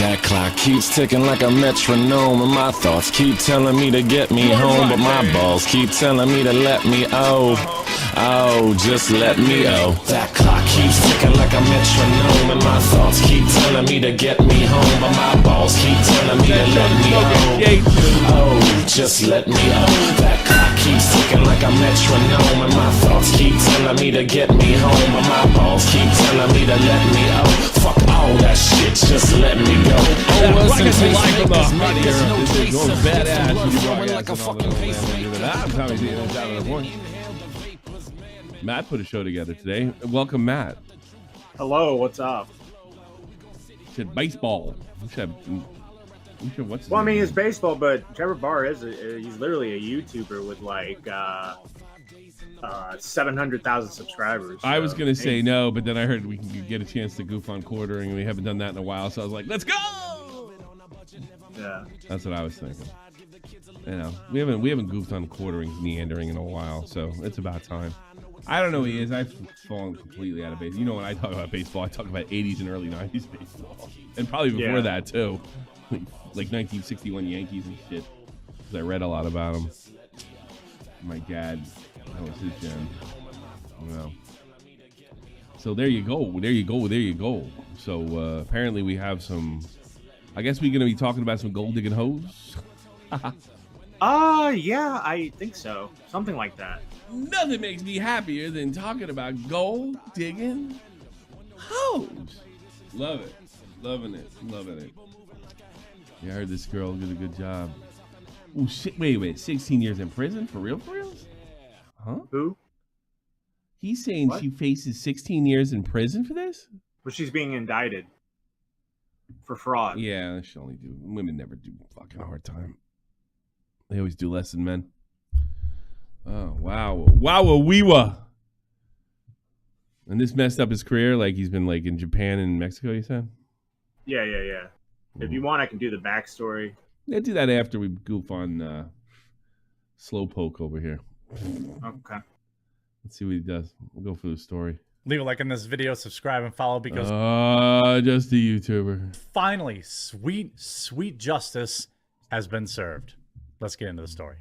That clock keeps ticking like a metronome, and my thoughts keep telling me to get me home, but my balls keep telling me to let me just let me That clock keeps ticking like a metronome, and my thoughts keep telling me to get me home, but my balls keep telling me to let me just let me That clock keeps ticking like a metronome, and my thoughts keep telling me to get me home, but my balls keep telling me to let me fuck all that shit, just let me go. Matt put a show together today. Welcome, Matt. Hello, what's up? Said baseball. Well, I mean, it's baseball, but Trevor Bauer he's literally a YouTuber with like 700,000 subscribers. So. I was going to say no, but then I heard we can get a chance to goof on quartering, and we haven't done that in a while, so I was like, let's go! Yeah. That's what I was thinking. You know, we haven't goofed on quartering, meandering in a while, so it's about time. I don't know who he is. I've fallen completely out of baseball. You know, when I talk about baseball, I talk about 80s and early 90s baseball. And probably before that, too. Like 1961 Yankees and shit. Because I read a lot about them. My dad, that was his gen. Well, so there you go. So apparently we have some, I guess we're going to be talking about some gold digging hoes. Yeah, I think so. Something like that. Nothing makes me happier than talking about gold digging hoes. Love it. Loving it. Yeah, I heard this girl did a good job. Oh shit! Wait. 16 years in prison for real? Huh? Who? He's saying she faces 16 years in prison for this? But she's being indicted for fraud. Yeah, she only do. Women never do fucking hard time. They always do less than men. Oh wow, weewa. And this messed up his career. Like he's been like in Japan and Mexico. You said? Yeah. If you want, I can do the backstory. Yeah, do that after we goof on Slowpoke over here. Okay. Let's see what he does. We'll go for the story. Leave a like on this video, subscribe, and follow because just a YouTuber. Finally, sweet justice has been served. Let's get into the story.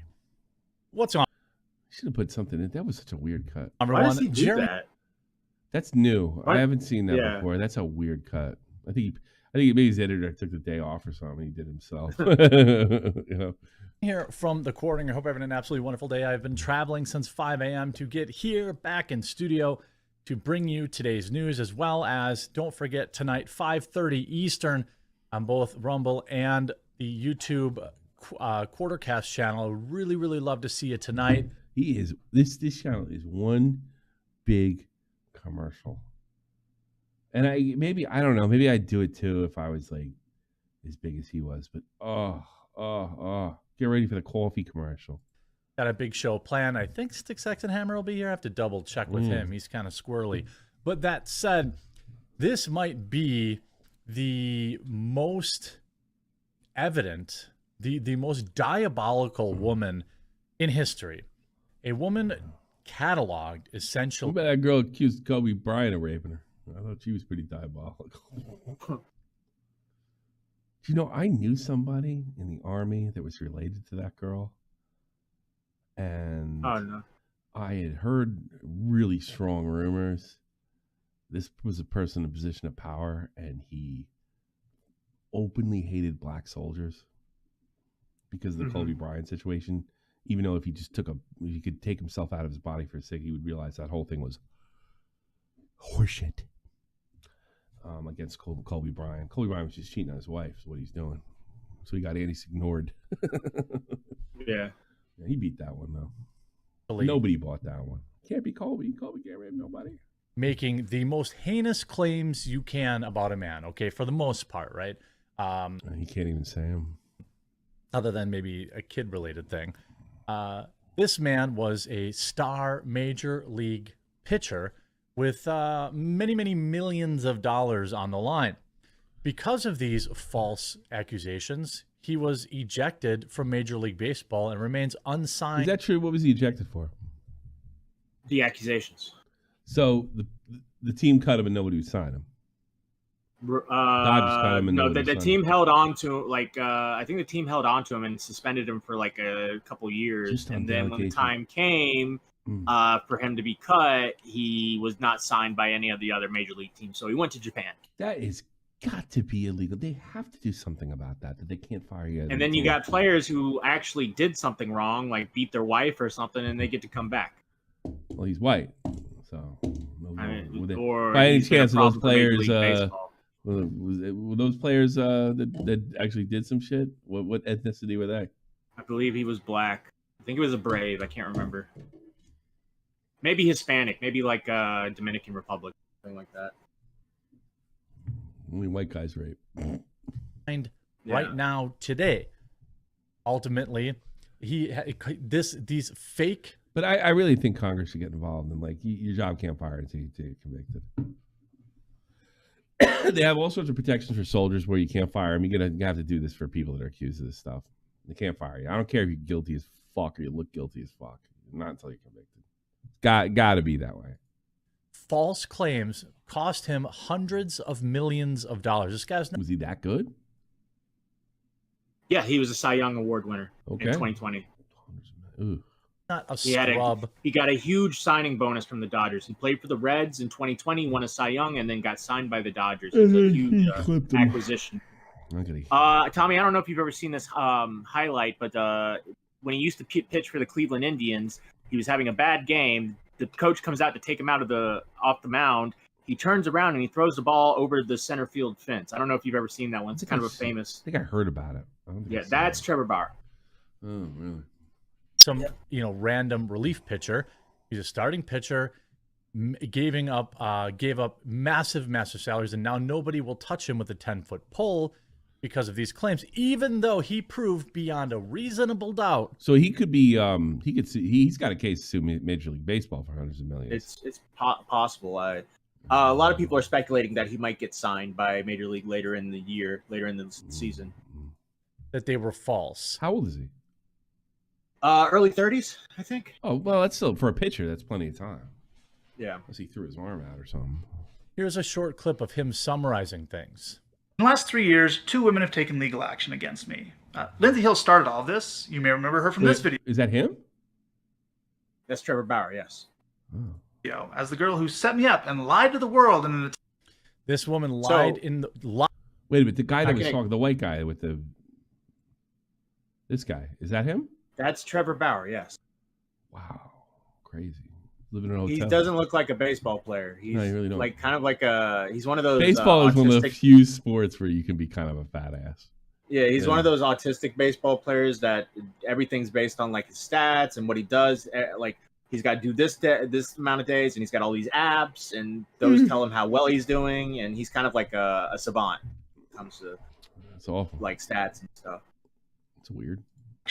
What's on? Should have put something in. That was such a weird cut. Why does he do that? That's new. What? I haven't seen that before. That's a weird cut. I think maybe his editor took the day off or something. He did himself. You know. Here from TheQuartering. I hope you're having an absolutely wonderful day. I've been traveling since 5 a.m. to get here back in studio to bring you today's news, as well as, don't forget, tonight, 5:30 Eastern on both Rumble and the YouTube Quartercast channel. Really love to see you tonight. He is. This channel is one big commercial. And I don't know, maybe I'd do it too if I was like as big as he was. But get ready for the coffee commercial. Got a big show planned. I think Sticks, X, and Hammer will be here. I have to double check with him. He's kind of squirrely. But that said, this might be the most evident, the most diabolical woman in history. A woman cataloged essentially. What about that girl accused Kobe Bryant of raping her? I thought she was pretty diabolical. You know, I knew somebody in the Army that was related to that girl. And I had heard really strong rumors. This was a person in a position of power, and he openly hated black soldiers because of the Kobe Bryant situation. Even though if he could take himself out of his body for a second, he would realize that whole thing was horseshit. Against Kobe Bryant. Kobe Bryant was just cheating on his wife, is what he's doing. So he got ignored. Yeah. He beat that one, though. Nobody bought that one. Can't be Kobe. Kobe can't rape nobody. Making the most heinous claims you can about a man, okay, for the most part, right? He can't even say them. Other than maybe a kid-related thing. This man was a star major league pitcher with many millions of dollars on the line. Because of these false accusations, he was ejected from Major League Baseball and remains unsigned. Is that true? What was he ejected for? The accusations. So the team cut him and nobody would sign him. Dodgers caught him in No, the the sun. team held on to I think the team held on to him and suspended him for like a couple years. Just on And then when the delegation. time came for him to be cut, he was not signed by any of the other major league teams. So he went to Japan. That is got to be illegal. They have to do something about that they can't fire you. And then you got players who actually did something wrong, like beat their wife or something, and they get to come back. Well, he's white, so Or by any he's gonna chance, those problem for Major players, League Baseball. were those players that actually did some shit? What ethnicity were they? I believe he was black. I think he was a Brave. I can't remember. Maybe Hispanic. Maybe like Dominican Republic, something like that. Only white guys rape. Right now, today, ultimately, these fake. But I really think Congress should get involved, and like your job can't fire until you get convicted. They have all sorts of protections for soldiers where you can't fire them. You have to do this for people that are accused of this stuff. They can't fire you. I don't care if you're guilty as fuck or you look guilty as fuck. Not until you're convicted. Got to be that way. False claims cost him hundreds of millions of dollars. This guy's Was he that good? Yeah, he was a Cy Young Award winner in 2020. Ooh. not a scrub. He got a huge signing bonus from the Dodgers. He played for the Reds in 2020, won a Cy Young, and then got signed by the Dodgers. It was a huge acquisition. Tommy, I don't know if you've ever seen this highlight, but when he used to pitch for the Cleveland Indians, he was having a bad game. The coach comes out to take him off the mound. He turns around and he throws the ball over the center field fence. I don't know if you've ever seen that one. It's kind of a famous. I think I heard about it. Yeah, that's Trevor Bauer. Oh, really? Some random relief pitcher. He's a starting pitcher. Gave up massive salaries, and now nobody will touch him with a 10-foot pole because of these claims, even though he proved beyond a reasonable doubt. So he could be, he's got a case to sue Major League Baseball for hundreds of millions. It's possible. A lot of people are speculating that he might get signed by Major League later in the season. That they were false. How old is he? Early 30s, I think. Oh, well, that's still, for a pitcher, that's plenty of time. Yeah. Unless he threw his arm out or something. Here's a short clip of him summarizing things. In the last 3 years, 2 women have taken legal action against me. Lindsay Hill started all of this. You may remember her from this video. Is that him? That's Trevor Bauer, yes. Oh. As the girl who set me up and lied to the world in an This woman lied in the... Wait a minute, the guy that was talking, the white guy with the... This guy, is that him? That's Trevor Bauer, yes. Wow, crazy. Living in a hotel. He doesn't look like a baseball player. He's no, you really don't. He's one of those. Baseball is one of the few sports where you can be kind of a fat ass. Yeah, he's one of those autistic baseball players that everything's based on like his stats and what he does. Like he's got to do this amount of days, and he's got all these apps, and those tell him how well he's doing, and he's kind of like a savant when it comes to that's awful. Like stats and stuff. It's weird.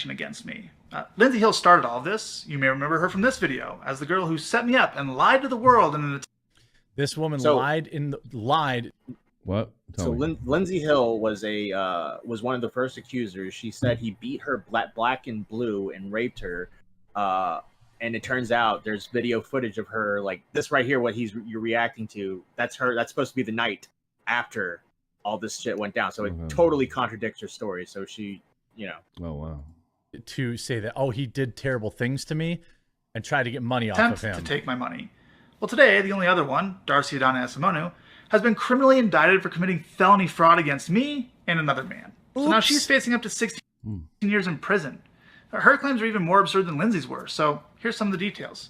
Against me. Lindsay Hill started all of this. You may remember her from this video as the girl who set me up and lied to the world in an This woman lied. What? Lindsay Hill was one of the first accusers. She said he beat her black and blue and raped her. And it turns out there's video footage of her like this right here. What you're reacting to. That's her. That's supposed to be the night after all this shit went down. So it totally contradicts her story. So she, Oh wow. To say that, he did terrible things to me and try to get money off of him. To take my money. Well, today, the only other one, Darcy Adana Asimonu, has been criminally indicted for committing felony fraud against me and another man. Oops. So now she's facing up to 16 years in prison. Her claims are even more absurd than Lindsay's were, so here's some of the details.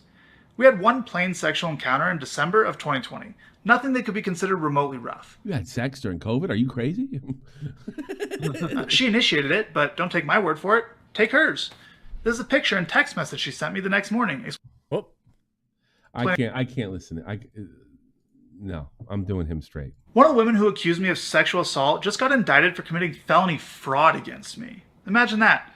We had one plain sexual encounter in December of 2020. Nothing that could be considered remotely rough. You had sex during COVID? Are you crazy? She initiated it, but don't take my word for it. Take hers. This is a picture and text message she sent me the next morning. I can't listen. No, I'm doing him straight. One of the women who accused me of sexual assault just got indicted for committing felony fraud against me. Imagine that.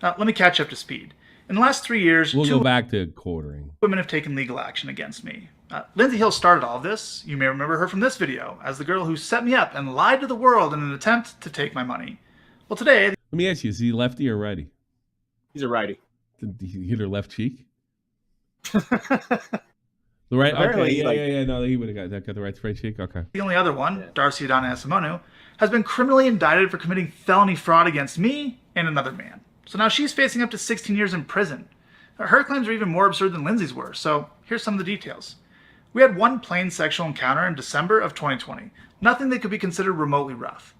Let me catch up to speed. In the last 3 years, we'll go back to quartering. Women have taken legal action against me. Lindsay Hill started all of this. You may remember her from this video as the girl who set me up and lied to the world in an attempt to take my money. Well, today... Let me ask you, is he lefty or righty? He's a righty. Did he hit her left cheek? The right? Apparently, Okay, yeah. No, he would have got the right spreadsheet. Okay. The only other one, Darcy Adana Asimonu, has been criminally indicted for committing felony fraud against me and another man. So now she's facing up to 16 years in prison. Her claims are even more absurd than Lindsay's were, so here's some of the details. We had one plain sexual encounter in December of 2020. Nothing that could be considered remotely rough.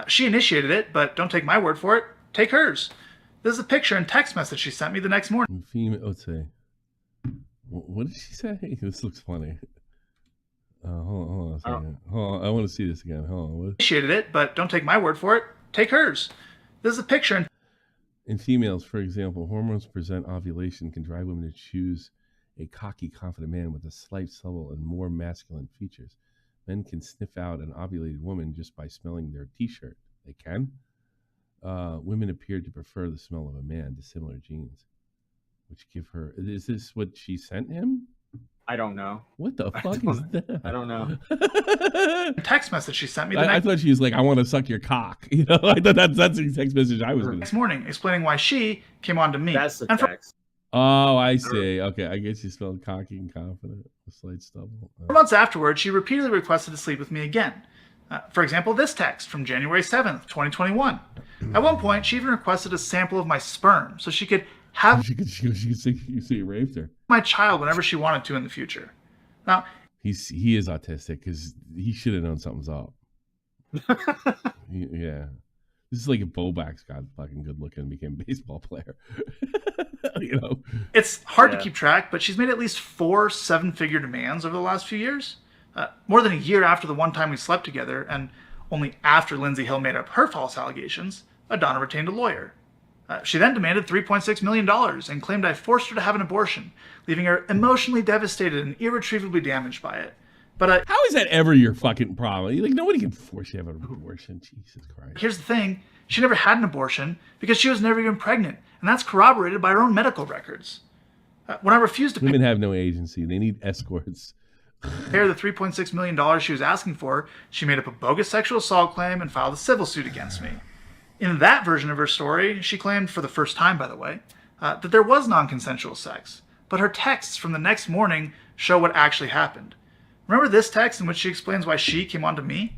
She initiated it, but don't take my word for it. Take hers. This is a picture and text message she sent me the next morning. Female, let's see. What did she say? This looks funny. Hold on a second. Hold on. I want to see this again. Hold on. Initiated it, but don't take my word for it. Take hers. This is a picture and in females, for example, hormones present ovulation can drive women to choose a cocky, confident man with a slight, subtle, and more masculine features. Men can sniff out an ovulated woman just by smelling their t-shirt. They can. Women appear to prefer the smell of a man to similar genes, which give her... Is this what she sent him? I don't know. What the fuck is that? I don't know. text message she sent me the I next thought she was like, I want to suck your cock. You know, I thought that's the text message I was going to morning, explaining why she came on to me. That's the And for text. Oh, I see. Okay, I guess you spelled cocky and confident. A slight stubble. 4 months afterwards, she repeatedly requested to sleep with me again. For example, this text from January 7th, 2021. At one point, she even requested a sample of my sperm so she could have She could say you raped her. my child whenever she wanted to in the future. Now, He is autistic because he should have known something's up. Yeah. This is like if Bobak got fucking good looking and became a baseball player. You know? it's hard to keep track, but she's made at least 4 7-figure demands over the last few years. More than a year after the one time we slept together, and only after Lindsay Hill made up her false allegations, Adana retained a lawyer. She then demanded $3.6 million and claimed I forced her to have an abortion, leaving her emotionally devastated and irretrievably damaged by it. But how is that ever your fucking problem? Like, nobody can force you to have an abortion. Jesus Christ. here's the thing. She never had an abortion because she was never even pregnant, and that's corroborated by her own medical records. When I refused to pay Women have no agency. They need escorts. her the $3.6 million she was asking for, she made up a bogus sexual assault claim and filed a civil suit against me. In that version of her story, she claimed, for the first time by the way, that there was non-consensual sex, but her texts from the next morning show what actually happened. Remember this text in which she explains why she came on to me?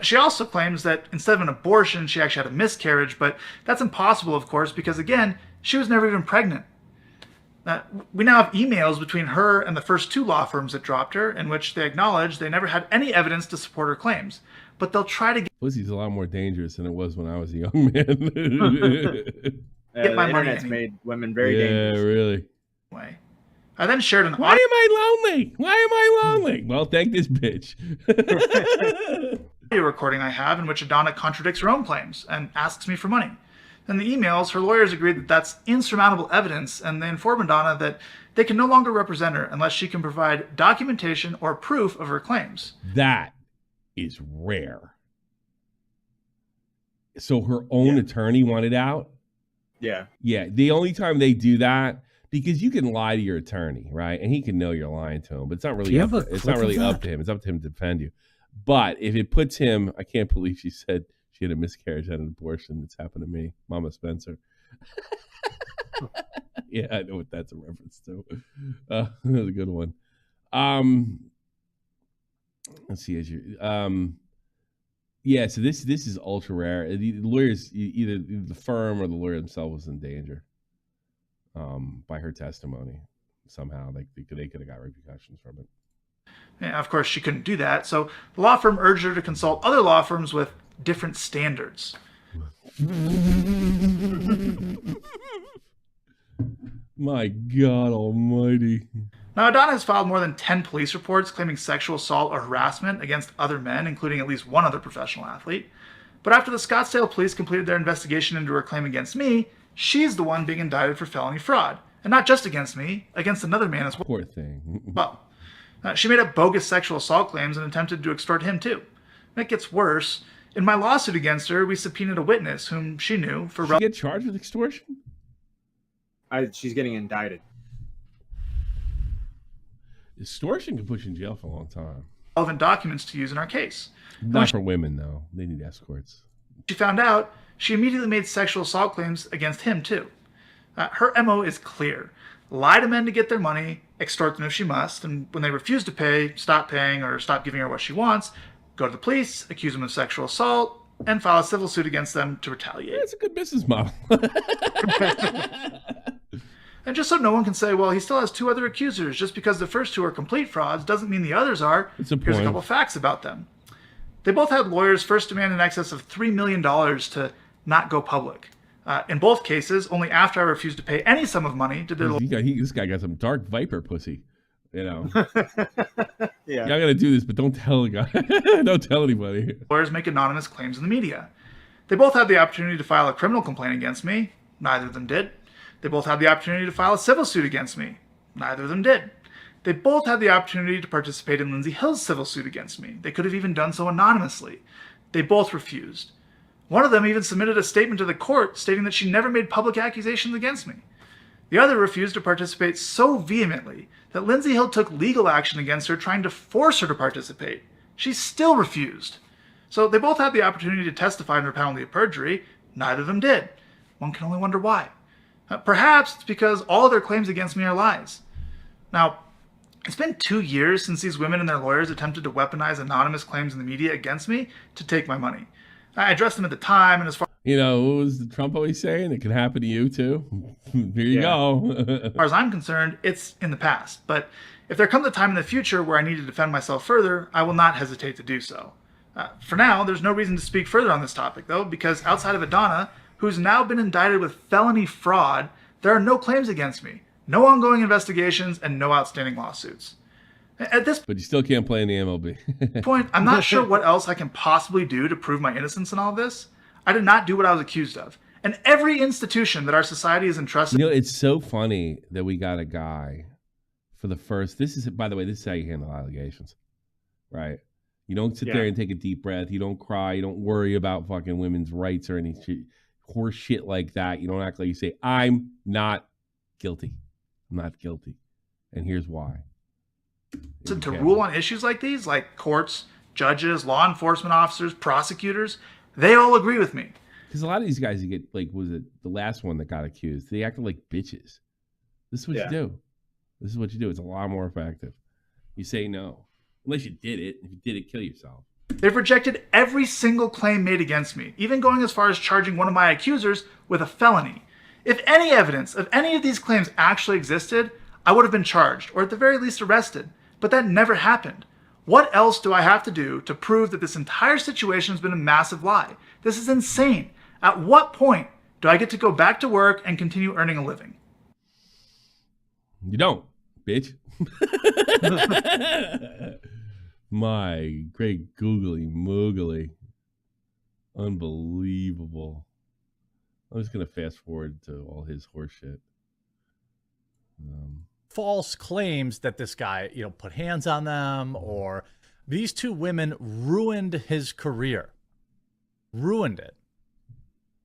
She also claims that instead of an abortion, she actually had a miscarriage, but that's impossible, of course, because again, she was never even pregnant. We now have emails between her and the first 2 law firms that dropped her, in which they acknowledge they never had any evidence to support her claims, but they'll try to Pussy's a lot more dangerous than it was when I was a young man. Get my the money internet's anyway. made women very dangerous. Yeah, really. Anyway. I then shared an Why am I lonely? Why am I lonely? Well, thank this bitch. audio recording I have in which Adana contradicts her own claims and asks me for money. In the emails, her lawyers agreed that that's insurmountable evidence, and they inform Adana that they can no longer represent her unless she can provide documentation or proof of her claims. That is rare. So her own attorney wanted out? Yeah. Yeah, the only time they do that, because you can lie to your attorney, right? And he can know you're lying to him, but it's not really up to him. It's up to him to defend you. But if it puts him, I can't believe she said she had a miscarriage, had an abortion. It's happened to me, Mama Spencer. Yeah, I know what that's a reference to. That was a good one. Let's see. Yeah, so this is ultra rare. The lawyers, either the firm or the lawyer themselves, was in danger by her testimony. Somehow, like they could have got repercussions from it. Yeah, of course, she couldn't do that, so the law firm urged her to consult other law firms with different standards. My God Almighty. Now, Adana has filed more than 10 police reports claiming sexual assault or harassment against other men, including at least one other professional athlete. But after the Scottsdale police completed their investigation into her claim against me, she's the one being indicted for felony fraud. And not just against me, against another man as well. Poor thing. Well, she made up bogus sexual assault claims and attempted to extort him too. And it gets worse. In my lawsuit against her, we subpoenaed a witness whom she knew for... She get charged with extortion? She's getting indicted. Extortion can put you in jail for a long time. relevant documents to use in our case. Not for women, though. They need escorts. She found out, she immediately made sexual assault claims against him, too. Her MO is clear. Lie to men to get their money, extort them if she must, and when they refuse to pay, stop paying or stop giving her what she wants, go to the police, accuse them of sexual assault, and file a civil suit against them to retaliate. It's a good business model. And just so no one can say, well, he still has 2 other accusers, just because the first 2 are complete frauds doesn't mean the others are. Here's a couple facts about them. They both had lawyers first demand in excess of $3 million to not go public. In both cases, only after I refused to pay any sum of money did their This guy got some dark viper pussy. Yeah. Y'all gotta do this, but don't tell a guy. Don't tell anybody. lawyers make anonymous claims in the media. They both had the opportunity to file a criminal complaint against me. Neither of them did. They both had the opportunity to file a civil suit against me. Neither of them did. They both had the opportunity to participate in Lindsay Hill's civil suit against me. They could have even done so anonymously. They both refused. One of them even submitted a statement to the court stating that she never made public accusations against me. The other refused to participate so vehemently that Lindsay Hill took legal action against her, trying to force her to participate. She still refused. So they both had the opportunity to testify under penalty of perjury. Neither of them did. One can only wonder why. Perhaps it's because all their claims against me are lies. Now, it's been 2 years since these women and their lawyers attempted to weaponize anonymous claims in the media against me to take my money. I addressed them at the time, and as far What was Trump always saying? It can happen to you too. Here you go. as far as I'm concerned, it's in the past. But if there comes a time in the future where I need to defend myself further, I will not hesitate to do so. For now, there's no reason to speak further on this topic, though, because outside of Adana, who's now been indicted with felony fraud, there are no claims against me, no ongoing investigations, and no outstanding lawsuits. At this But you still can't play in the MLB. point, I'm not sure what else I can possibly do to prove my innocence in all this. I did not do what I was accused of. And every institution that our society is entrusted... It's so funny that we got a guy for the first... By the way, this is how you handle allegations, right? You don't sit there and take a deep breath. You don't cry. You don't worry about fucking women's rights or any horse shit like that. You don't act like you say, I'm not guilty. I'm not guilty. And here's why. To rule on issues like these, like courts, judges, law enforcement officers, prosecutors, they all agree with me. Because a lot of these guys, you get, like, was it the last one that got accused? They acted like bitches. This is what you do. This is what you do. It's a lot more effective. You say no. Unless you did it. If you did it, kill yourself. They've rejected every single claim made against me, even going as far as charging one of my accusers with a felony. If any evidence of any of these claims actually existed, I would have been charged, or at the very least arrested. But that never happened. What else do I have to do to prove that this entire situation has been a massive lie? This is insane. At what point do I get to go back to work and continue earning a living? You don't, bitch. My great googly moogly. Unbelievable. I'm just going to fast forward to all his horse shit. False claims that this guy, put hands on them, or these 2 women ruined his career. Ruined it.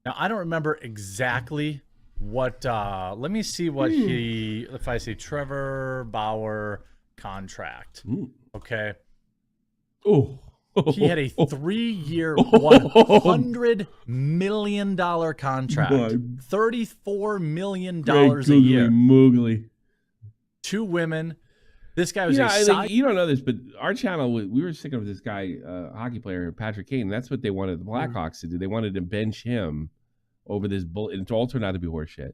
Now, I don't remember exactly what, let me see what if I say Trevor Bauer contract. Okay. Oh. He had a 3-year, $100 million contract. $34 million a year. Moogly. 2 women. This guy was you don't know this, but our channel, we were sick of this guy, hockey player, Patrick Kane. That's what they wanted the Blackhawks to do. They wanted to bench him over this bull. And it all turned out to be horseshit.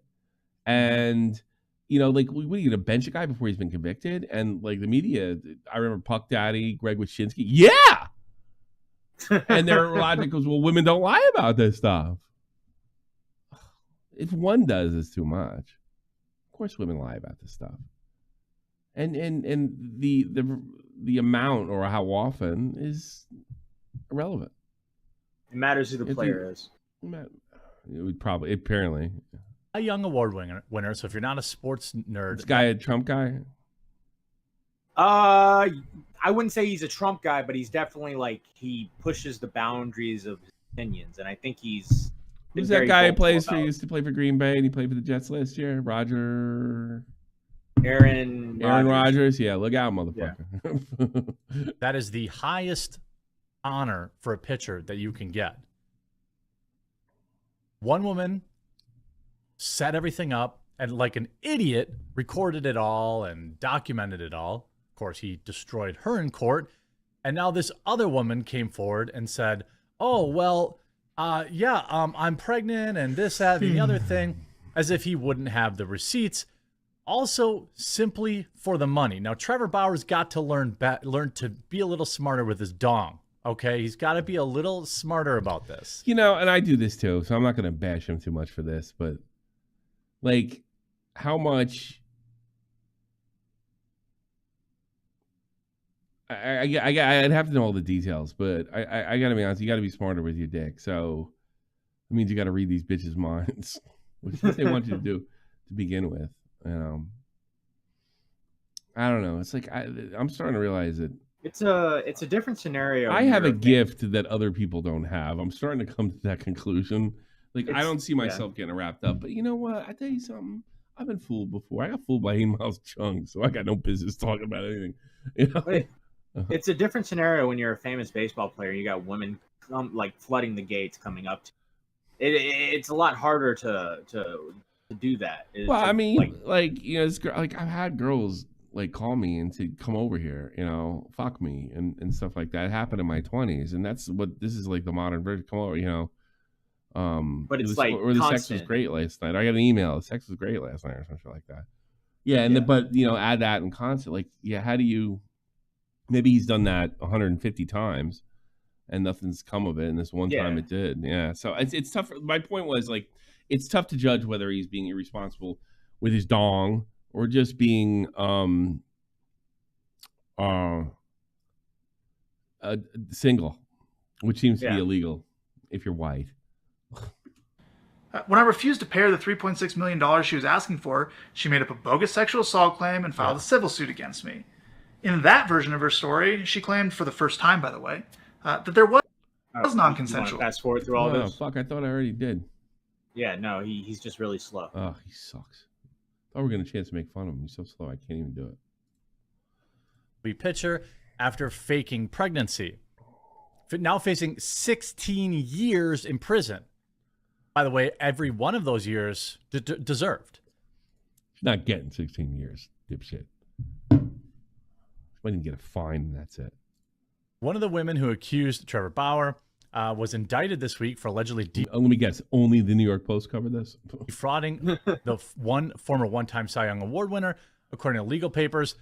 And, what are you going to bench a guy before he's been convicted? And, the media, I remember Puck Daddy, Greg Wyshynski. Yeah! And their logic was, well, women don't lie about this stuff. If one does, it's too much. Of course women lie about this stuff. And the amount or how often is irrelevant. It matters who the player is. It would probably, apparently. A young award winner, so if you're not a sports nerd. This guy a Trump guy? I wouldn't say he's a Trump guy, but he's definitely he pushes the boundaries of his opinions, and I think he's. Who's that guy who used to play for Green Bay and he played for the Jets last year? Aaron Rodgers. Yeah, look out, motherfucker. Yeah. That is the highest honor for a pitcher that you can get. One woman set everything up. and like an idiot, recorded it all and documented it all. Of course, he destroyed her in court. And now this other woman came forward and said, oh, well, I'm pregnant and this, that, and the other thing, as if he wouldn't have the receipts. Also, simply for the money. Now, Trevor Bauer's got to learn to be a little smarter with his dong. Okay, he's got to be a little smarter about this. You know, and I do this too, so I'm not going to bash him too much for this, but like, how much? I'd have to know all the details, but I got to be honest, you got to be smarter with your dick. So it means you got to read these bitches' minds, which is what they want you to do to begin with. I don't know. It's like I'm starting to realize that it's a different scenario. I have a gift that other people don't have. I'm starting to come to that conclusion. Like, I don't see myself getting wrapped up. But you know what? I tell you something. I've been fooled before. I got fooled by 8 Miles Chung, so I got no business talking about anything. You know? It's a different scenario when you're a famous baseball player. You got women like flooding the gates coming up to it's a lot harder to do that. Well, I mean, like you know, like I've had girls like call me and say, "Come over here," you know, fuck me and stuff like that. It happened in my 20s, and that's what this is like the modern version. Come over, you know. But it's or the sex was great last night. I got an email. The sex was great last night, or something like that. Yeah, and but you know, add that in constant. Like, yeah, how do you? Maybe he's done that 150 times, and nothing's come of it. And this one time it did. Yeah, so it's tough. My point was like, it's tough to judge whether he's being irresponsible with his dong or just being single, which seems to be illegal if you're white. When I refused to pay her the $3.6 million she was asking for, she made up a bogus sexual assault claim and filed a civil suit against me. In that version of her story, she claimed, for the first time, by the way, that there was non-consensual. Fast forward through all this. Fuck! I thought I already did. Yeah, no, he's just really slow. Oh, he sucks. I thought we were going to chance to make fun of him. He's so slow, I can't even do it. We pitcher after faking pregnancy. Now facing 16 years in prison. By the way, every one of those years deserved. He's not getting 16 years, dipshit. Might even get a fine, and that's it. One of the women who accused Trevor Bauer was indicted this week for allegedly let me guess, only the New York Post covered this? defrauding the former one-time Cy Young Award winner, according to legal papers.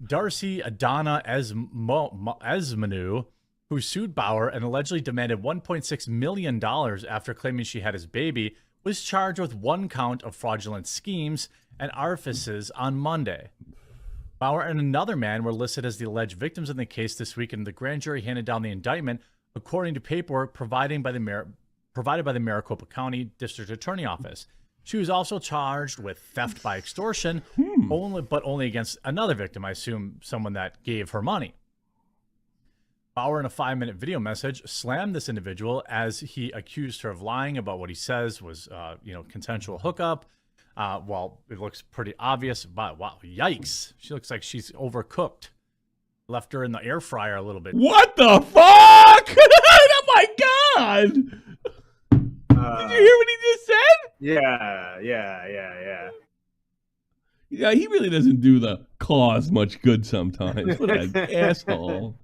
Darcy Adana Esmanu, who sued Bauer and allegedly demanded $1.6 million after claiming she had his baby, was charged with 1 count of fraudulent schemes and artifices on Monday. Bauer and another man were listed as the alleged victims in the case this week, and the grand jury handed down the indictment according to paperwork provided by the Maricopa County District Attorney Office. She was also charged with theft by extortion, only against another victim, I assume someone that gave her money. Bauer, in a 5-minute video message, slammed this individual as he accused her of lying about what he says was, consensual hookup. Well, it looks pretty obvious, but wow, yikes. She looks like she's overcooked. Left her in the air fryer a little bit. What the fuck? Oh my God. Did you hear what he just said? Yeah. Yeah, he really doesn't do the cause much good sometimes. What an asshole.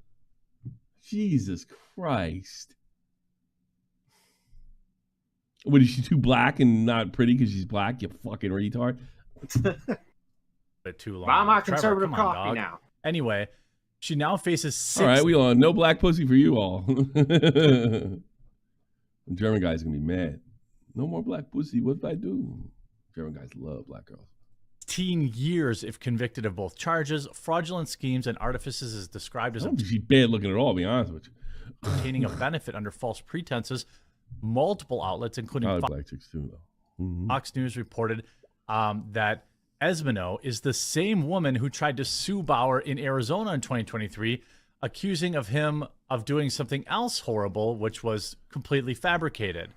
Jesus Christ. What, is she too black and not pretty because she's black, you fucking retard? Bit too long. Buy my Trevor, conservative come on, coffee dog. now. Anyway, she now faces 6. All right, we on. No black pussy for you all. The German guy's going to be mad. No more black pussy. What did I do? German guys love black girls. 16 years if convicted of both charges. Fraudulent schemes and artifices is described as she's bad looking at all, to be honest with you. obtaining a benefit under false pretenses. Multiple outlets, including black chicks too, though. Mm-hmm. Fox News, reported that Esmanu is the same woman who tried to sue Bauer in Arizona in 2023, accusing of him of doing something else horrible, which was completely fabricated.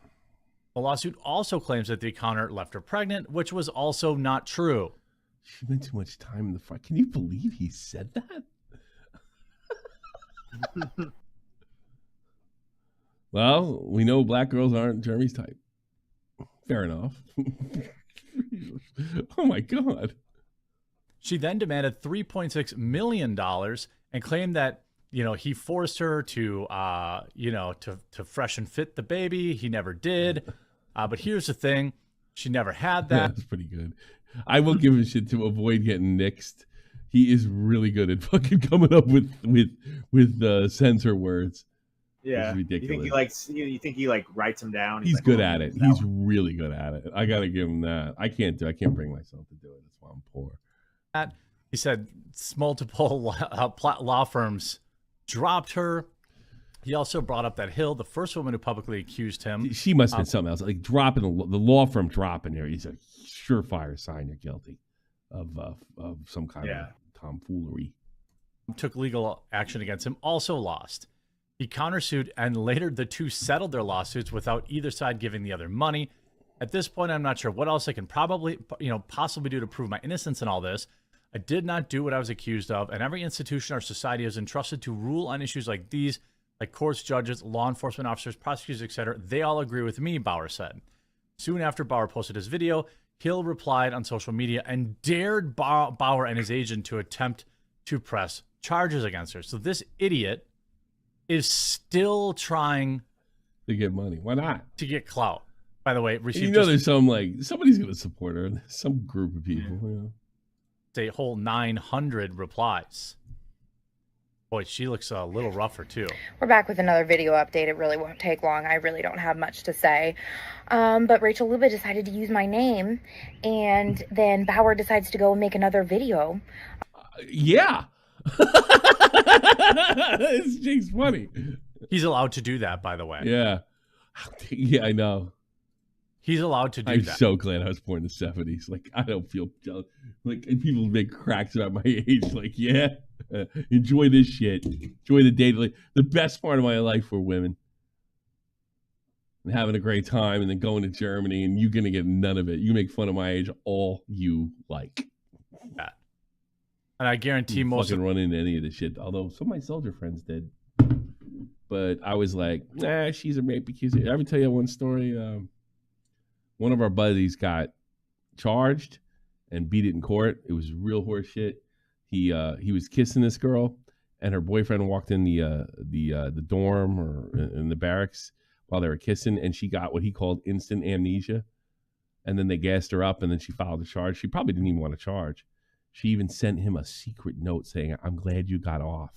The lawsuit also claims that the encounter left her pregnant, which was also not true. She spent too much time in the front. Can you believe he said that? Well, we know black girls aren't Jeremy's type. Fair enough. Oh my God. She then demanded $3.6 million and claimed that, he forced her to, to fresh and fit the baby. He never did. But here's the thing. She never had that. That's pretty good. I will give him shit to avoid getting nixed. He is really good at fucking coming up with censor words. Yeah, it's ridiculous. You think he writes them down? He's good at it. He's really good at it. I gotta give him that. I can't bring myself to do it. That's why I'm poor. He said multiple law firms dropped her. He also brought up that Hill, the first woman who publicly accused him. She must have been something else. Like dropping the law firm dropping there. He's a surefire sign you're guilty of some kind of tomfoolery. Took legal action against him. Also lost. He countersued, and later the two settled their lawsuits without either side giving the other money. At this point, I'm not sure what else I can possibly do to prove my innocence in all this. I did not do what I was accused of, and every institution or society is entrusted to rule on issues like these, like courts, judges, law enforcement officers, prosecutors, etc. They all agree with me, Bauer said. Soon after Bauer posted his video, Hill replied on social media and dared Bauer and his agent to attempt to press charges against her. So this idiot is still trying to get money. Why not? To get clout. By the way, there's somebody's going to support her. Some group of people. A whole 900 replies. Boy, she looks a little rougher too. We're back with another video update. It really won't take long. I really don't have much to say. But Rachel Luba decided to use my name, and then Bauer decides to go and make another video. Yeah. It's Jake's funny. He's allowed to do that, by the way. Yeah. Yeah, I know. He's allowed to do that. I'm so glad I was born in the 70s. Like, I don't feel jealous. Like, people make cracks about my age. Like, yeah, enjoy this shit. Enjoy the day. The best part of my life were women. And having a great time and then going to Germany, and you're going to get none of it. You make fun of my age all you like. Yeah. And I guarantee most fucking run into any of this shit. Although some of my soldier friends did. But I was like, nah, she's a rape accuser. Did I ever tell you one story? One of our buddies got charged and beat it in court. It was real horse shit. He was kissing this girl, and her boyfriend walked in the dorm or in the barracks while they were kissing, and she got what he called instant amnesia. And then they gassed her up, and then she filed a charge. She probably didn't even want to charge. She even sent him a secret note saying, "I'm glad you got off."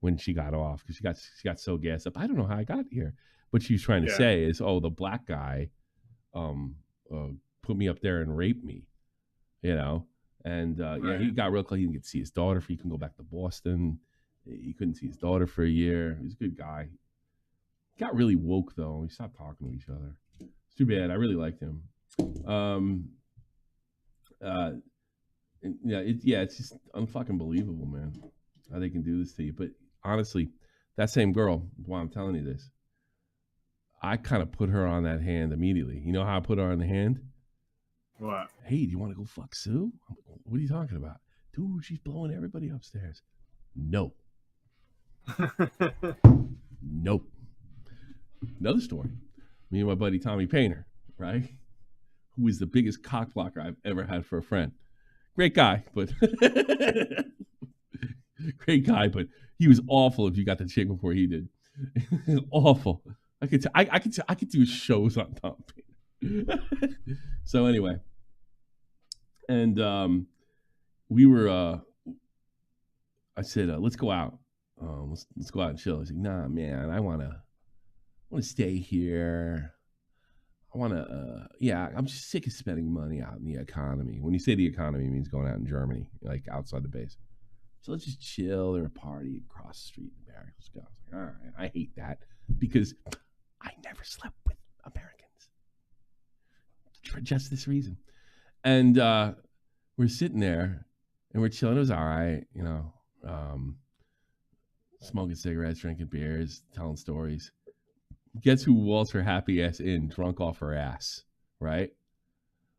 When she got off, because she got so gassed up. I don't know how I got here. What she was trying to say is, the black guy put me up there and raped me, and right. He got real close. He didn't get to see his daughter. He couldn't go back to Boston. He couldn't see his daughter for a year. He was a good guy. He got really woke though. We stopped talking to each other. It's too bad. I really liked him. It's just unfucking believable, man, how they can do this to you. But honestly, that same girl, why I'm telling you this, I kind of put her on that hand immediately. You know how I put her on the hand? What? Hey, do you want to go fuck Sue? What are you talking about? Dude, she's blowing everybody upstairs. No. Nope. Another story. Me and my buddy Tommy Painter, right? Who is the biggest cock blocker I've ever had for a friend. Great guy, but he was awful if you got the chick before he did. Awful. I could do shows on Tom Painter. So anyway, and we were. I said, "Let's go out. Let's go out and chill." He's like, "Nah, man. I want to stay here. I want to. I'm just sick of spending money out in the economy. When you say the economy, it means going out in Germany, like outside the base. So let's just chill or a party across the street in the barracks. Let's go." I was like, "All right." I hate that because I never slept with Americans for just this reason. And we're sitting there and we're chilling. It was all right, smoking cigarettes, drinking beers, telling stories. Guess who waltzed her happy ass in, drunk off her ass, right?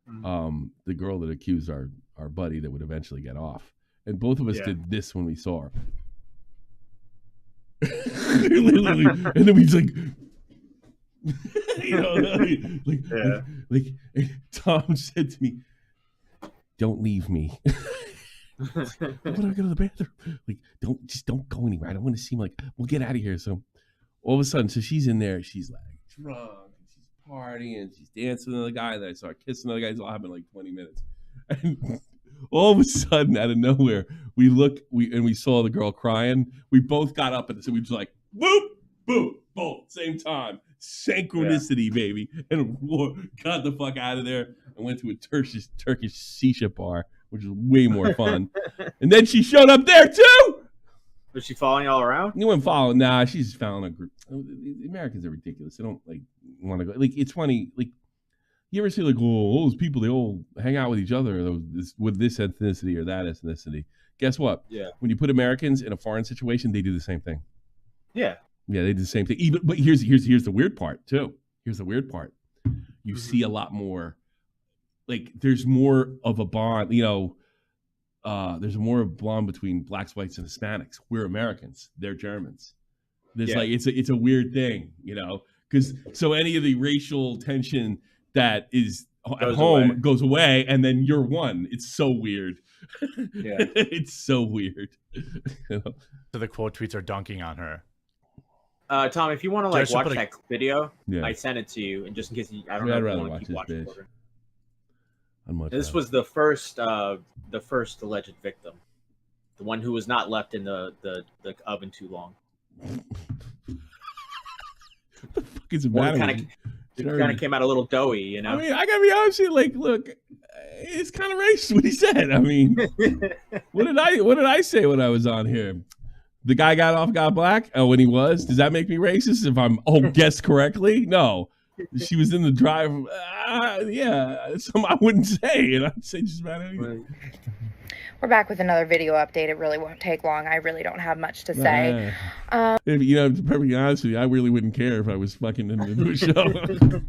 Mm-hmm. The girl that accused our buddy that would eventually get off. And both of us did this when we saw her. And then he's like, like Tom said to me, "Don't leave me." What do I go to the bathroom? Like, don't go anywhere. I don't want to seem like we'll get out of here. So all of a sudden, so she's in there. She's like drunk. And she's partying. She's dancing with another guy. Then I saw her kissing another guy. It's all happened in like 20 minutes. And all of a sudden, out of nowhere, we saw the girl crying. We both got up and so we was like, boop, boop, both same time. Synchronicity, baby. And got the fuck out of there and went to a Turkish shisha bar, which was way more fun. And then she showed up there too. Was she following y'all around? You wouldn't follow. Nah, she's just following a group. The Americans are ridiculous. They don't like want to go. Like, it's funny. Like, you ever see like, all those people, they all hang out with each other with this ethnicity or that ethnicity. Guess what? Yeah. When you put Americans in a foreign situation, they do the same thing. Yeah. Yeah, they do the same thing. But here's the weird part too. Here's the weird part. You see a lot more. Like, there's more of a bond. There's more of a bond between blacks, whites, and Hispanics. We're Americans. They're Germans. There's like it's a weird thing, because so any of the racial tension that is at home goes away, and then you're one. It's so weird. Yeah, it's so weird. So the quote tweets are dunking on her. Tom, if you want to watch that video, I sent it to you, and just in case I don't know, I'd if rather you want watch to keep watching. This was the first alleged victim, the one who was not left in the oven too long. What the fuck is the matter? It kind of came out a little doughy, I mean, I gotta be honest with you. Like, look, it's kind of racist what he said. I mean, what did I say when I was on here? The guy got black. Oh, when he was, does that make me racist if I'm guessed correctly? No, she was in the drive. Yeah, some I wouldn't say, and I'd say just about anything. We're back with another video update. It really won't take long. I really don't have much to say. To be perfectly honest with you, I really wouldn't care if I was fucking in the new show.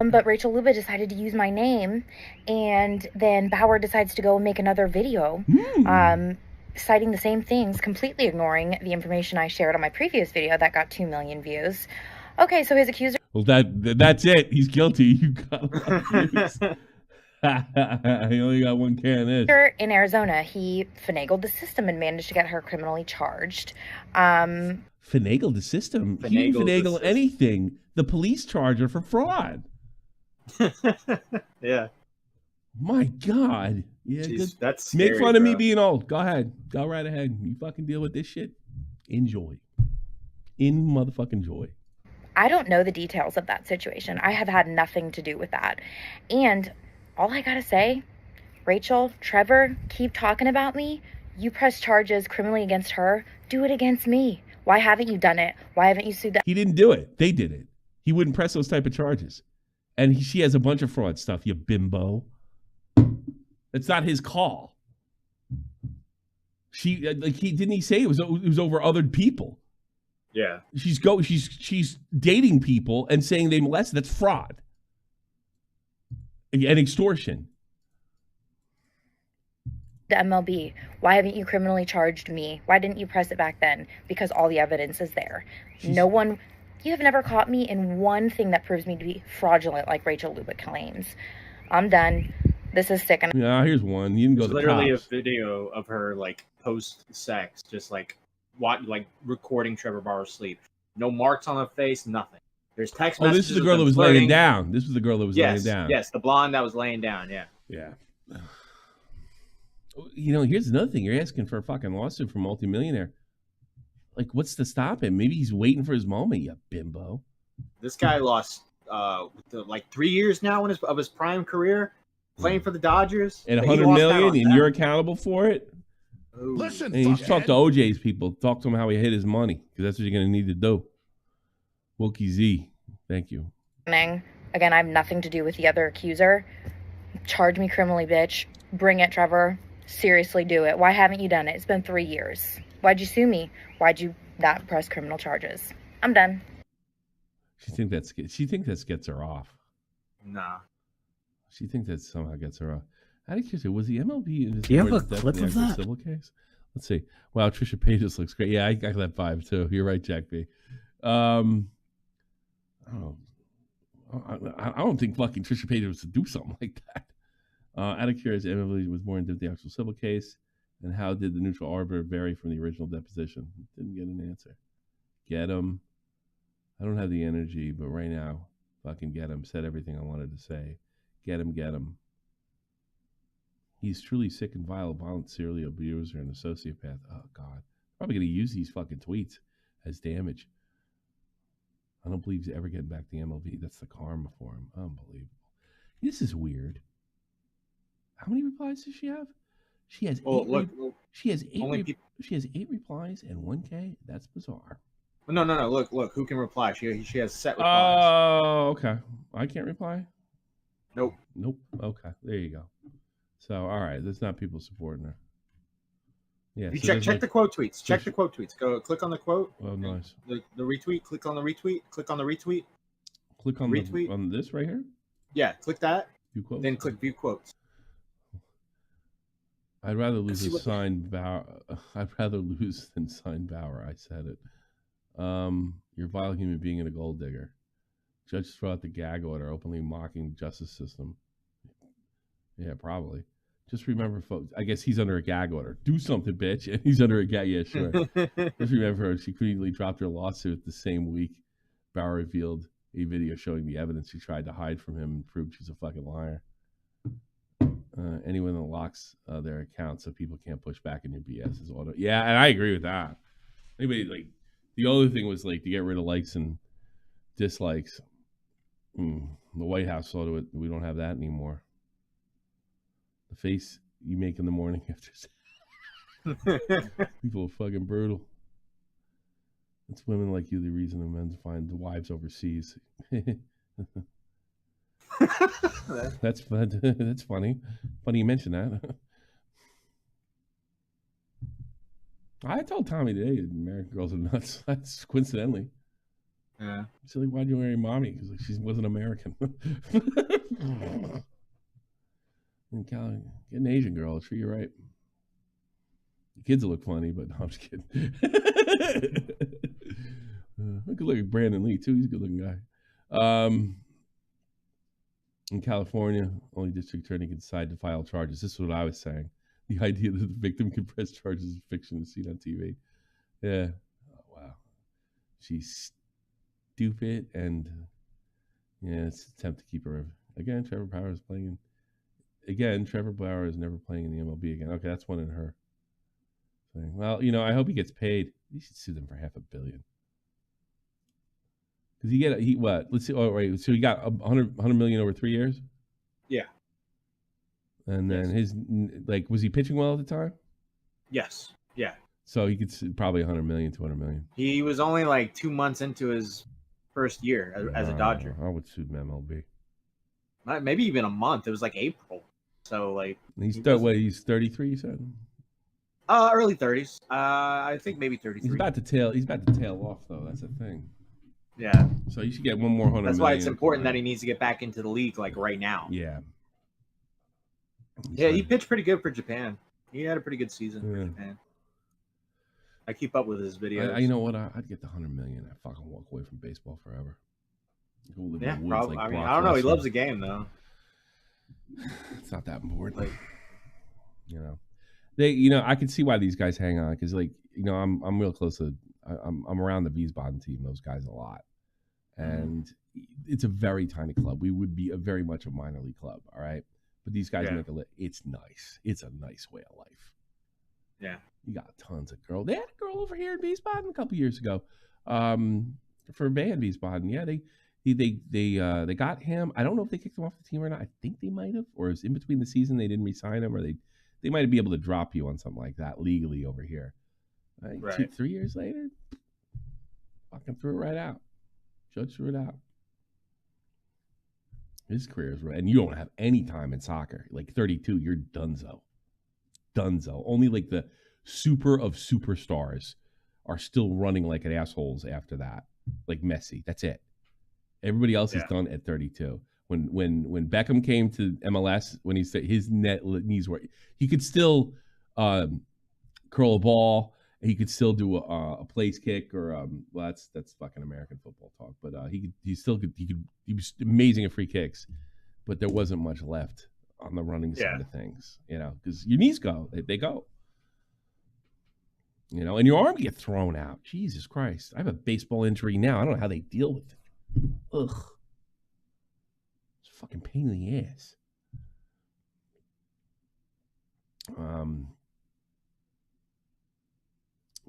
But Rachel Luba decided to use my name, and then Bauer decides to go and make another video, citing the same things, completely ignoring the information I shared on my previous video that got 2 million views. Okay, so his accuser... Well, that's it. He's guilty. You got a lot of views. He only got one can of this. In Arizona, he finagled the system and managed to get her criminally charged. Finagled the system? He didn't finagle anything. The police charge her for fraud. Yeah. My God. Yeah, jeez, that's scary, make fun of me being old. Go ahead. Go right ahead. You fucking deal with this shit. Enjoy. In motherfucking joy. I don't know the details of that situation. I have had nothing to do with that. And all I gotta say, Rachel, Trevor, keep talking about me. You press charges criminally against her. Do it against me. Why haven't you done it? Why haven't you sued that? He didn't do it. They did it. He wouldn't press those type of charges. And she has a bunch of fraud stuff, you bimbo. It's not his call. Didn't he say it was over other people? Yeah. She's dating people and saying they molested. That's fraud. And extortion. The MLB. Why haven't you criminally charged me? Why didn't you press it back then? Because all the evidence is there. You have never caught me in one thing that proves me to be fraudulent like Rachel Luba claims. I'm done. This is sick. Yeah, here's one. You can go to literally cops. A video of her like post-sex, just like recording Trevor Bauer's sleep. No marks on her face, nothing. There's text messages. Oh, this is the girl that was laying down. This was the girl that was laying down. Yes, the blonde that was laying down, yeah. Yeah. Here's another thing. You're asking for a fucking lawsuit from a multimillionaire. Like, what's to stop him? Maybe he's waiting for his moment, you bimbo. This guy lost 3 years now of his prime career playing for the Dodgers. And $100 million, and you're accountable for it? Ooh. Listen, and you should talk to OJ's people. Talk to him how he hid his money, because that's what you're going to need to do. Wilkie Z, thank you. Again, I have nothing to do with the other accuser. Charge me criminally, bitch. Bring it, Trevor. Seriously, do it. Why haven't you done it? It's been 3 years. Why'd you sue me? Why'd you not press criminal charges? I'm done. She think that gets her off. Nah. She thinks that somehow gets her off. Out of curiosity, was the MLB? Do you have a clip of that? Civil case? Let's see. Wow, Trisha Paytas looks great. Yeah, I got that vibe too. You're right, Jack B. I don't think fucking Trisha Paytas was to do something like that. Out of curiosity, MLB was more into the actual civil case, and how did the neutral arbiter vary from the original deposition? Didn't get an answer. Get him. I don't have the energy, but right now, fucking get him. Said everything I wanted to say. Get him, get him. He's truly sick and violent serial abuser and a sociopath. Oh, God. Probably going to use these fucking tweets as damage. I don't believe he's ever getting back to the MLB. That's the karma for him. Unbelievable. This is weird. How many replies does she have? She has she has eight replies and 1K. That's bizarre. No. Look. Who can reply? She has set replies. Oh, okay. I can't reply. Nope. Okay, there you go. So, all right, there's not people supporting her. Yeah. You so check the quote tweets. Check the quote tweets. Go click on the quote. Oh, nice. The retweet. Click on the retweet. Click on the retweet. Click on retweet. On this right here. Yeah, click that. View quotes. Then click view quotes. I'd rather lose a signed Bauer. I'd rather lose than sign Bauer. I said it. You're a vile human being and a gold digger. Judges throw out the gag order, openly mocking the justice system. Yeah, probably. Just remember, folks. I guess he's under a gag order. Do something, bitch. And he's under a gag. Yeah, sure. Just remember, she quickly dropped her lawsuit the same week. Bauer revealed a video showing the evidence she tried to hide from him and proved she's a fucking liar. Anyone that locks their account so people can't push back in your BS is auto. Yeah, and I agree with that. Anybody like the other thing was like to get rid of likes and dislikes. The White House saw to it. We don't have that anymore. The face you make in the morning after people are fucking brutal. It's women like you the reason the men find the wives overseas. That's fun. That's funny. Funny you mention that. I told Tommy today American girls are nuts. That's coincidentally. Yeah. Silly, why'd you marry mommy? Because like, she wasn't American. And Cal, get an Asian girl. I'll treat you right. The kids will look funny, but no, I'm just kidding. Good look at Brandon Lee too. He's a good looking guy. In California, only district attorney can decide to file charges. This is what I was saying. The idea that the victim can press charges is fiction is seen on TV. Yeah. Oh, wow. She's stupid, and yeah, it's an attempt to keep her. Again, Trevor Bauer is playing. Trevor Bauer is never playing in the MLB again. Okay, that's one in her. Saying, well, you know, I hope he gets paid. You should sue them for $500 million. Because he what? Let's see. Oh, right. So he got $100 million over 3 years. Yeah. And then his was he pitching well at the time? Yes. Yeah. So he could probably $100 million, $200 million. He was only like 2 months into his first year as a Dodger. I would sue MLB. Maybe even a month. It was like April. So like he's 33. You said. Early 30s. I think maybe 33. He's about to tail off though. That's the thing. Yeah. So you should get one more $100 million. That's why it's important that he needs to get back into the league like right now. Yeah. Yeah, he pitched pretty good for Japan. He had a pretty good season for Japan. I keep up with his videos. You know what? I'd get the $100 million. I'd fucking walk away from baseball forever. Go live in the woods probably. like I mean, Brock I don't know. He Lesnar. loves the game though. It's not that important. You know, I can see why these guys hang on because, like, you know, I'm real close to. I'm around the Wiesbaden team. Those guys a lot, and it's a very tiny club. We would be very much a minor league club, all right. But these guys make it's nice. It's a nice way of life. Yeah, you got tons of girls. They had a girl over here in Wiesbaden a couple years ago, for a band Wiesbaden. Yeah, they got him. I don't know if they kicked him off the team or not. I think they might have, or it was in between the season they didn't re-sign him, or they might be able to drop you on something like that legally over here. Right. 3 years later, fucking threw it right out. Judge threw it out. His career is right, and you don't have any time in soccer. Like 32, you're donezo. Only like the super of superstars are still running like an assholes after that. Like Messi, that's it. Everybody else is done at 32. When Beckham came to MLS, when he said his knees were, he could still curl a ball he could still do a place kick or well, that's fucking American football talk. But he was amazing at free kicks, but there wasn't much left on the running side of things, because your knees go, they go, and your arm get thrown out. Jesus Christ, I have a baseball injury now. I don't know how they deal with it. Ugh, it's a fucking pain in the ass.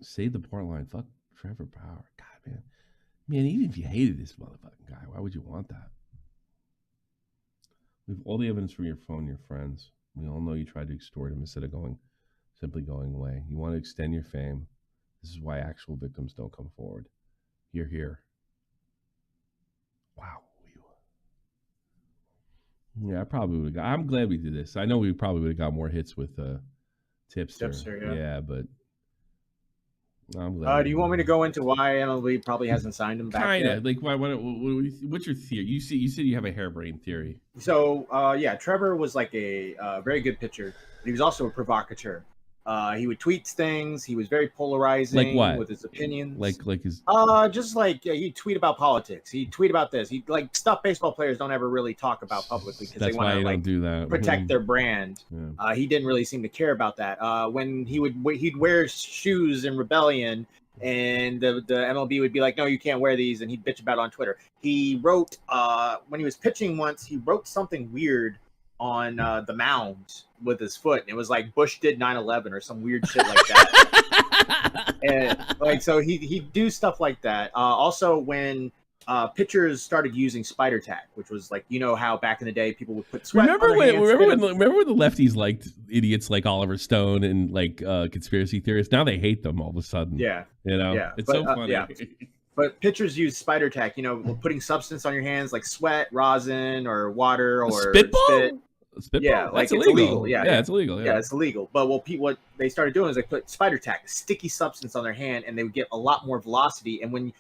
Save the part line. Fuck Trevor Bauer. God, man, even if you hated this motherfucking guy, why would you want that? We have all the evidence from your phone, your friends. We all know you tried to extort him instead of simply going away. You want to extend your fame. This is why actual victims don't come forward. You're here. Wow. Yeah, I probably would have got. I'm glad we did this. I know we probably would have got more hits with Tipster. Yeah, but I'm glad. Do you want me to go into why MLB probably hasn't signed him back yet? Like, what's your theory? You said you have a harebrained theory. So, Trevor was like a very good pitcher, but he was also a provocateur. He would tweet things. He was very polarizing. Like what? With his opinions. Like his. Just like he'd tweet about politics. He'd tweet about this. He'd like stuff baseball players don't ever really talk about publicly because they want to like do that. Protect their brand. Yeah. He didn't really seem to care about that. When he'd wear shoes in rebellion, and the MLB would be like, "No, you can't wear these," and he'd bitch about it on Twitter. He wrote when he was pitching once. He wrote something weird on the mound with his foot. It was like Bush did 9/11 or some weird shit like that. And like, so he'd do stuff like that. Also, when pitchers started using spider tack, which was like, how back in the day people would put sweat remember when the lefties liked idiots like Oliver Stone and like conspiracy theorists? Now they hate them all of a sudden. Yeah. It's so funny. But pitchers use spider tack, putting substance on your hands like sweat, rosin, or water, or spitball. Spit. Spitball? Yeah, like it's illegal. Yeah, it's illegal. Yeah, it's illegal. But what they started doing is they put spider tack, sticky substance on their hand, and they would get a lot more velocity. And when you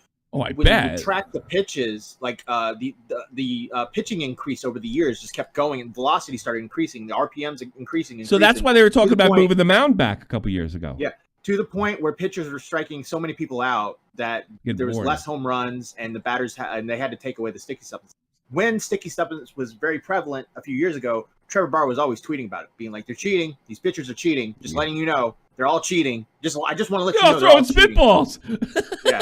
track the pitches, like the pitching increase over the years just kept going, and velocity started increasing. The RPMs increasing. So that's why they were talking about moving the mound back a couple years ago. Yeah, to the point where pitchers were striking so many people out that there was less home runs, and the batters and they had to take away the sticky substance. When sticky substance was very prevalent a few years ago, Trevor Bauer was always tweeting about it, being like, "They're cheating. These pitchers are cheating. Just letting you know, they're all cheating. I just want to let you know they're all spitballs." Yeah.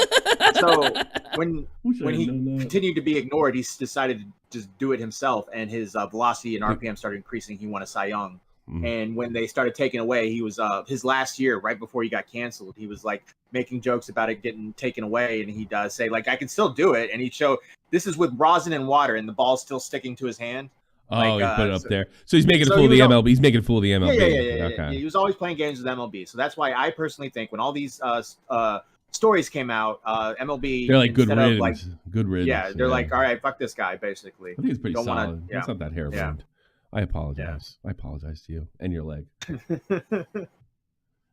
So when he continued to be ignored, he decided to just do it himself, and his velocity and RPM started increasing. He won a Cy Young. And when they started taking away, he was his last year, right before he got canceled, he was like making jokes about it getting taken away, and he does say like, "I can still do it," and he'd show this is with rosin and water, and the ball's still sticking to his hand. Oh, he put it up there. So he's making a fool of the MLB. He's making a fool of the MLB. Yeah. Okay. He was always playing games with MLB. So that's why I personally think when all these stories came out, MLB, they're like good riddance. Good riddance. Yeah, they're like, all right, fuck this guy, basically. I think it's pretty solid. It's not that harebrained. I apologize. I apologize to you and your leg. Do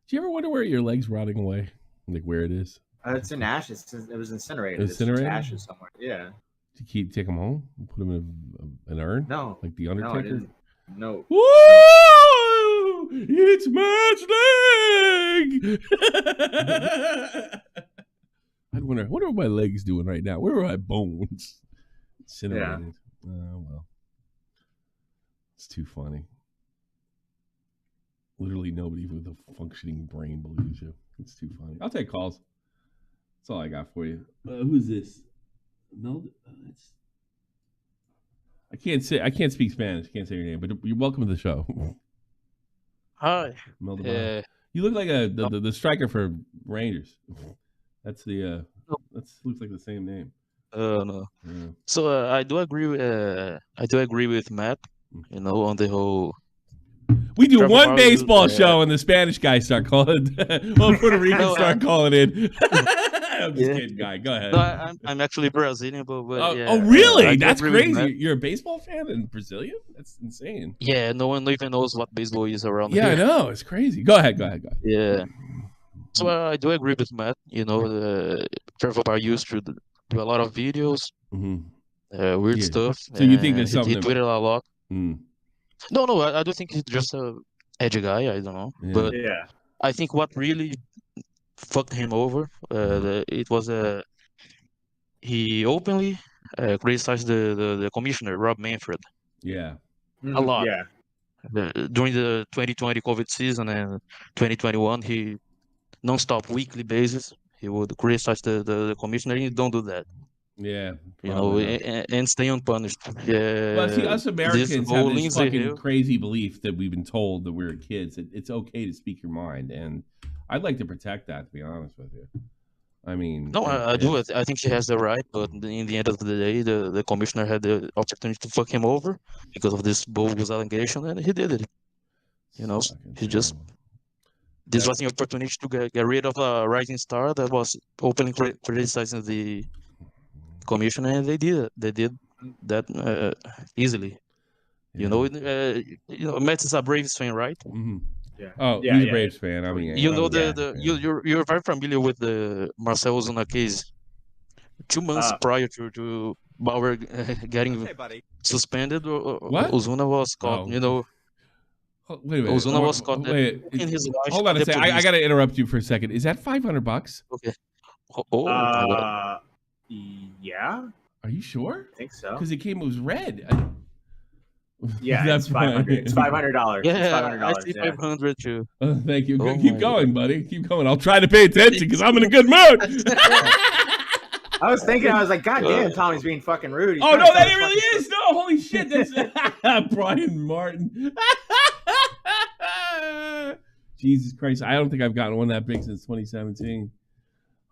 you ever wonder where your leg's rotting away? Like where it is? It's in ashes. It was incinerated. Incinerated? It's ashes somewhere. Yeah. Take them home? Put them in an urn? No. Like the Undertaker? No. Whoa! It's Match Leg! I wonder what my leg's doing right now. Where are my bones? Incinerated. Well. It's too funny. Literally nobody with a functioning brain believes you. It's too funny. I'll take calls. That's all I got for you. Who's this? No, I can't speak Spanish. I can't say your name, but you're welcome to the show. Hi. You look like the striker for Rangers. That's the looks like the same name. No. Yeah. So I do agree with Matt. On the whole. We do Trevor one baseball show and the Spanish guys start calling. Well, Puerto Ricans start calling in. I'm just kidding, guy. Go ahead. No, I'm actually Brazilian, but oh, really? That's crazy. You're a baseball fan in Brazilian? That's insane. Yeah, no one even knows what baseball is around here. Yeah, I know. It's crazy. Go ahead. Yeah. So I do agree with Matt. Trevor Bauer used to do a lot of videos, weird stuff. So you think there's something? He tweeted a lot. No, I don't think he's just a edgy guy. I don't know, but I think what really fucked him over. It was he openly criticized the commissioner, Rob Manfred, Yeah. a lot. Yeah. During the 2020 COVID season and 2021, he non-stop weekly basis. He would criticize the commissioner. You don't do that, Yeah. you know, and stay unpunished. Well, see, us This Americans have whole this Lindsay fucking Hill. crazy belief that we've been told that we're kids. It's okay to speak your mind, and I'd like to protect that, to be honest with you. I mean, No, I do. I think he has the right, but in the end of the day, the commissioner had the opportunity to fuck him over because of this bogus allegation, and he did it. You know, he just this was the opportunity to get rid of a rising star that was openly criticizing the commissioner, and they did it. They did that easily. You know, Mets is a Braves fan, right? Mm-hmm. Yeah. Oh, Yeah, he's yeah. a Braves fan. I mean, You know you're very familiar with the Marcel Ozuna case. 2 months prior to Bauer getting suspended, What? Ozuna was caught. Oh. You know, Wait a minute. Ozuna was caught. Wait, His wife hold on a second. I got to interrupt you for a second. Is that $500? Okay. Oh my God. Yeah. Are you sure? I think so. Because it was red. Yeah, it's $500. It's $500. Yeah, it's $500. I see 500 too. Thank you. Oh Keep my going, buddy. Keep going. I'll try to pay attention because I'm in a good mood. I was thinking, I was like, God damn, Tommy's being fucking rude. He's Oh, trying no, to that tell it us really is. No, holy shit. That's Brian Martin. Jesus Christ. I don't think I've gotten one that big since 2017.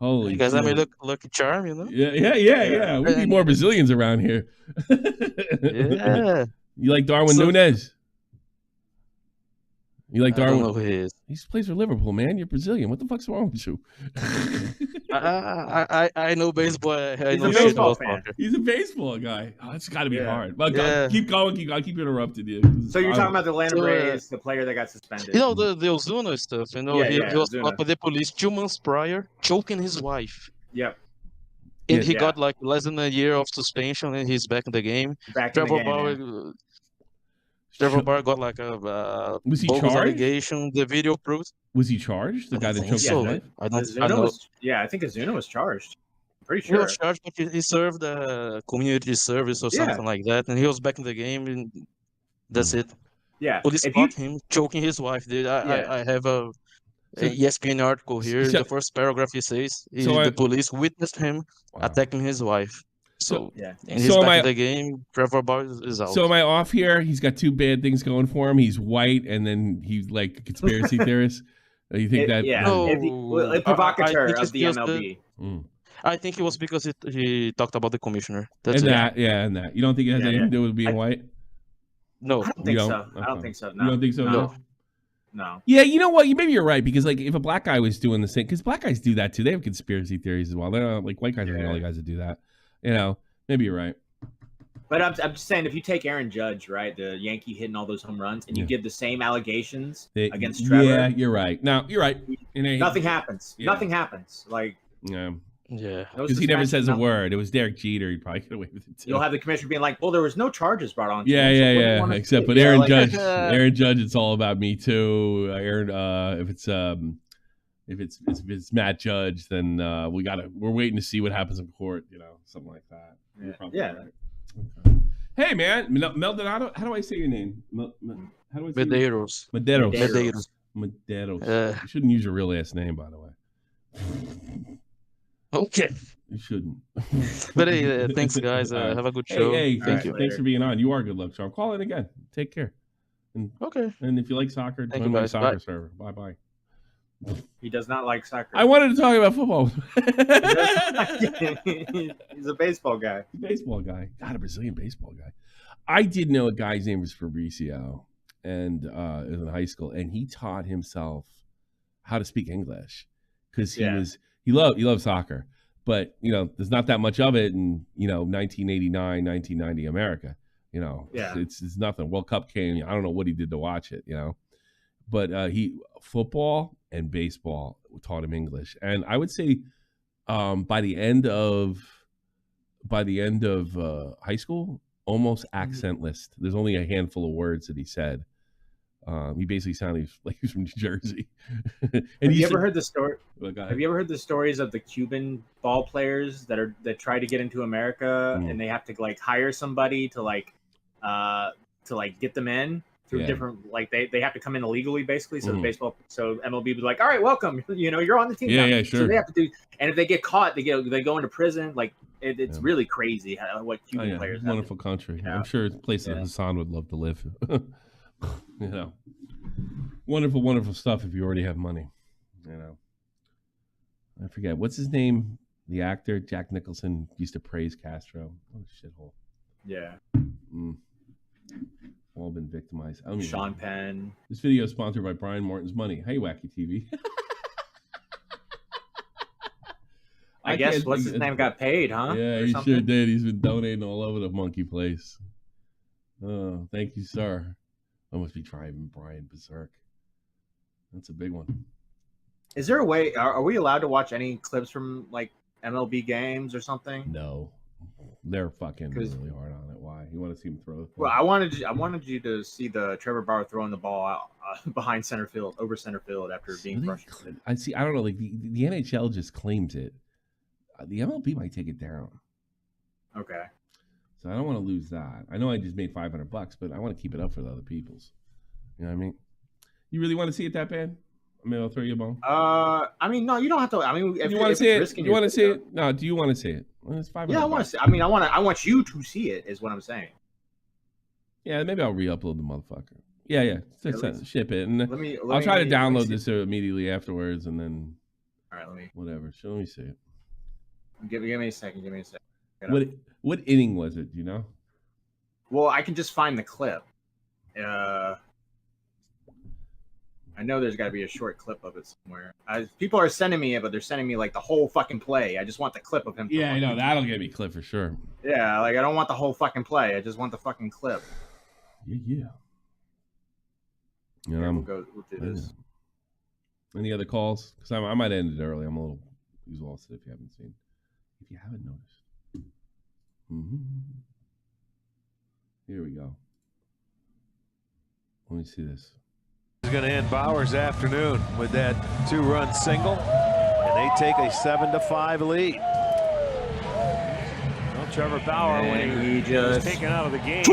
Holy You guys shit. have me lucky charm, you know? Yeah. We need more Brazilians around here. Yeah. You like Darwin Nunes? You like Darwin? I don't know who he is. He plays for Liverpool, man. You're Brazilian. What the fuck's wrong with you? I know baseball. I He's know a shit baseball about fan. soccer. He's a baseball guy. Oh, it's got to be hard. Well, Yeah. keep going. I keep interrupting you. So you're talking about the Atlanta Braves, the player that got suspended. You know, the Ozuna stuff. You know, he was Ozuna. caught by the police 2 months prior, choking his wife. Yep. And he got like less than a year of suspension, and he's back in the game. Trevor Bauer got like a was he bogus charged? allegation. The video proves. Was he charged? The guy that choked his so. wife? I know. I think Ozuna was charged. I'm pretty He sure. was charged, but he served community service or something like that, and he was back in the game, and that's it. Yeah. Police caught him choking his wife, dude. I have a ESPN article here. In the first paragraph, he says the police witnessed him attacking his wife. So and he's back in the game. Trevor Bauer is out. So am I off here? He's got two bad things going for him. He's white, and then he's like a conspiracy theorist. You think that? Yeah, a provocateur of the MLB. I think it was because he talked about the commissioner. That's and it. that. You don't think it has anything to do with being white? No, I don't think so. I don't think so. No. You don't think so? No. Yeah, you know what? Maybe you're right because like if a black guy was doing the same, because black guys do that too. They have conspiracy theories as well. They're not like white guys are the only guys that do that. You know, maybe you're right. But I'm just saying, if you take Aaron Judge, right, the Yankee hitting all those home runs, and you give the same allegations against Trevor, yeah, you're right. No, you're right. Nothing happens. Yeah. Nothing happens. Like, yeah, because he never says a word. It was Derek Jeter. He probably get away with it too. You'll have the commissioner being like, "Well, there was no charges brought on." Yeah. Except, but Aaron Judge, Aaron Judge, it's all about me too. Aaron, if it's Matt Judge, then we're waiting to see what happens in court. You know, something like that. Yeah. Right. Okay. Hey man, Maldonado. How do I say your name? How do I say Medeiros. Medeiros. You shouldn't use your real last name, by the way. Okay. You shouldn't. But hey, thanks guys. Have a good show. Hey, thanks later. for being on. You are a good luck charm. Call in again. Take care. And, okay. And if you like soccer, join my soccer server. Bye. He does not like soccer. I wanted to talk about football. He's a baseball guy. Baseball guy. God, a Brazilian baseball guy. I did know a guy's name was Fabricio, and it was in high school, and he taught himself how to speak English because he loved soccer, but you know there's not that much of it in 1989, 1990 America. You know, it's nothing. World Cup came. I don't know what he did to watch it. You know, but football and baseball taught him English, and I would say by the end of high school, almost accentless. There's only a handful of words that he said He basically sounded like he's from New Jersey. And have you ever heard the story? Have you ever heard the stories of the Cuban ball players that try to get into America and they have to like hire somebody to get them in through different, like they have to come in illegally basically. So so MLB was like, all right, welcome. You're on the team. Yeah, now. Sure. So they have to do, and if they get caught, they go into prison. Like it's really crazy what Cuban players. Wonderful country. I'm sure it's a place that Hassan would love to live. Wonderful, wonderful stuff if you already have money. I forget what's his name. The actor Jack Nicholson used to praise Castro. Oh shithole. Yeah. All been victimized. Sean Penn. This video is sponsored by Brian Morton's Money. Hey, Wacky TV. I guess what's his name got paid, huh? Yeah, he sure did. He's been donating all over the monkey place. Oh, thank you, sir. I must be driving Brian berserk. That's a big one. Is there a way? Are we allowed to watch any clips from like MLB games or something? No, they're fucking really hard on it. Why? You want to see him throw? Well, I wanted you to see the Trevor Bauer throwing the ball out behind center field, over center field after being frustrated. I see. I don't know. Like the NHL just claims it. The MLB might take it down. Okay. So I don't want to lose that. I know I just made $500, but I want to keep it up for the other people's. You know what I mean? You really want to see it that bad? I mean, I'll throw you a bone. I mean, no, you don't have to. I mean, if you want to see it, you want to see it? No, do you want to see it? Well, it's $500. Yeah, I want to see. I mean, I want you to see it. Is what I'm saying. Yeah, maybe I'll re-upload the motherfucker. Yeah. Ship it, and I'll try to download this immediately afterwards, and then. All right, let me. Whatever. So let me see it. Give me a second. Give me a second. What inning was it? Do you know? Well, I can just find the clip. I know there's got to be a short clip of it somewhere. People are sending me it, but they're sending me like the whole fucking play. I just want the clip of him. Yeah, I know. That'll get me clip for sure. Yeah, like I don't want the whole fucking play. I just want the fucking clip. Yeah. We'll do this. Any other calls? Because I might end it early. I'm a little exhausted if you haven't seen. If you haven't noticed. Here we go. Let me see this. Is going to end Bauer's afternoon with that 2-run single, and they take a 7-5 lead. Well, Trevor Bauer, when he was taken out of the game,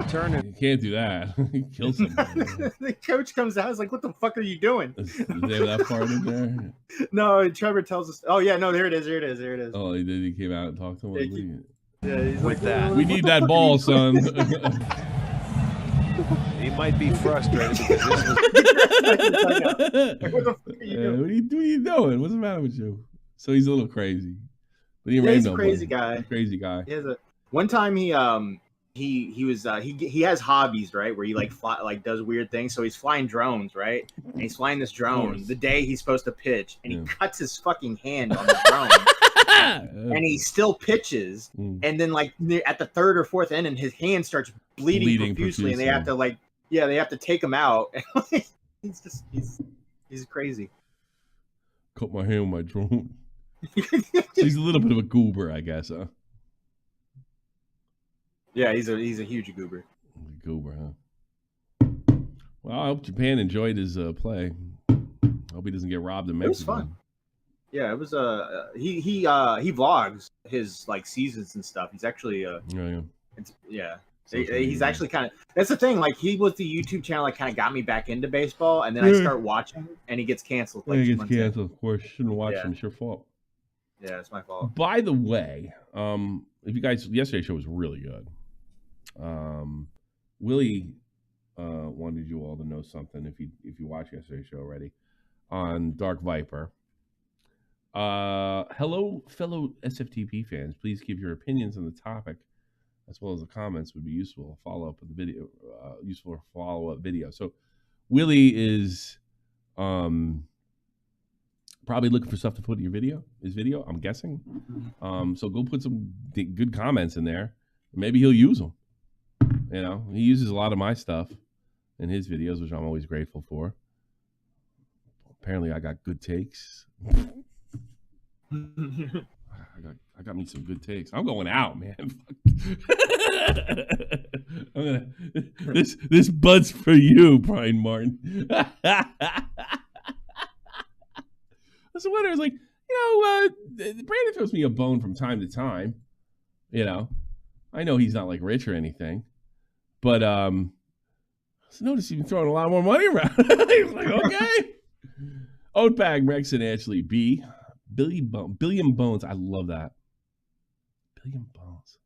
turned it. You can't do that. He kills somebody. The coach comes out. He's like, "What the fuck are you doing?" Is there that part in there? No, Trevor tells us. Oh yeah, no, there it is. Here it is. Oh, he did. He came out and talked to him. Yeah, he's with that. We need that ball, son. He might be frustrated because this was. What the fuck are you doing? What are you doing? What's the matter with you? So he's a little crazy. But he's a crazy guy. Crazy guy. One time he has hobbies, right, where he does weird things. So he's flying drones, right, and he's flying this drone the day he's supposed to pitch, and he cuts his fucking hand on the drone. And he still pitches, and then at the third or fourth inning, his hand starts bleeding profusely, and they have to take him out. He's crazy. Cut my hand with my drone. He's a little bit of a goober, I guess, huh? Yeah, he's a huge goober. Goober, huh? Well, I hope Japan enjoyed his play. Hope he doesn't get robbed in Mexico. It was fun. Yeah, it was he vlogs his seasons and stuff. He's actually he's actually kind of, that's the thing, he was the YouTube channel kind of got me back into baseball, and then I start watching and he gets canceled. He gets canceled, of course. Shouldn't watch him. It's your fault. Yeah, it's my fault. By the way, if you guys, yesterday's show was really good. Willie wanted you all to know something if you watched yesterday's show already on Dark Viper. Hello, fellow SFTP fans. Please give your opinions on the topic as well as the comments would be useful. Follow up with the video, useful follow-up video. So Willie is probably looking for stuff to put in his video, I'm guessing. So go put some good comments in there. Maybe he'll use them. You know, he uses a lot of my stuff in his videos, which I'm always grateful for. Apparently I got good takes. I got me some good takes. I'm going out, man. I'm This bud's for you, Brian Martin. So what I was like, Brandon throws me a bone from time to time. I know he's not like rich or anything, but I noticed he's been throwing a lot more money around. He was like, okay. Oatbag, Rex, and Ashley B. Billion Bones. I love that. Billion Bones.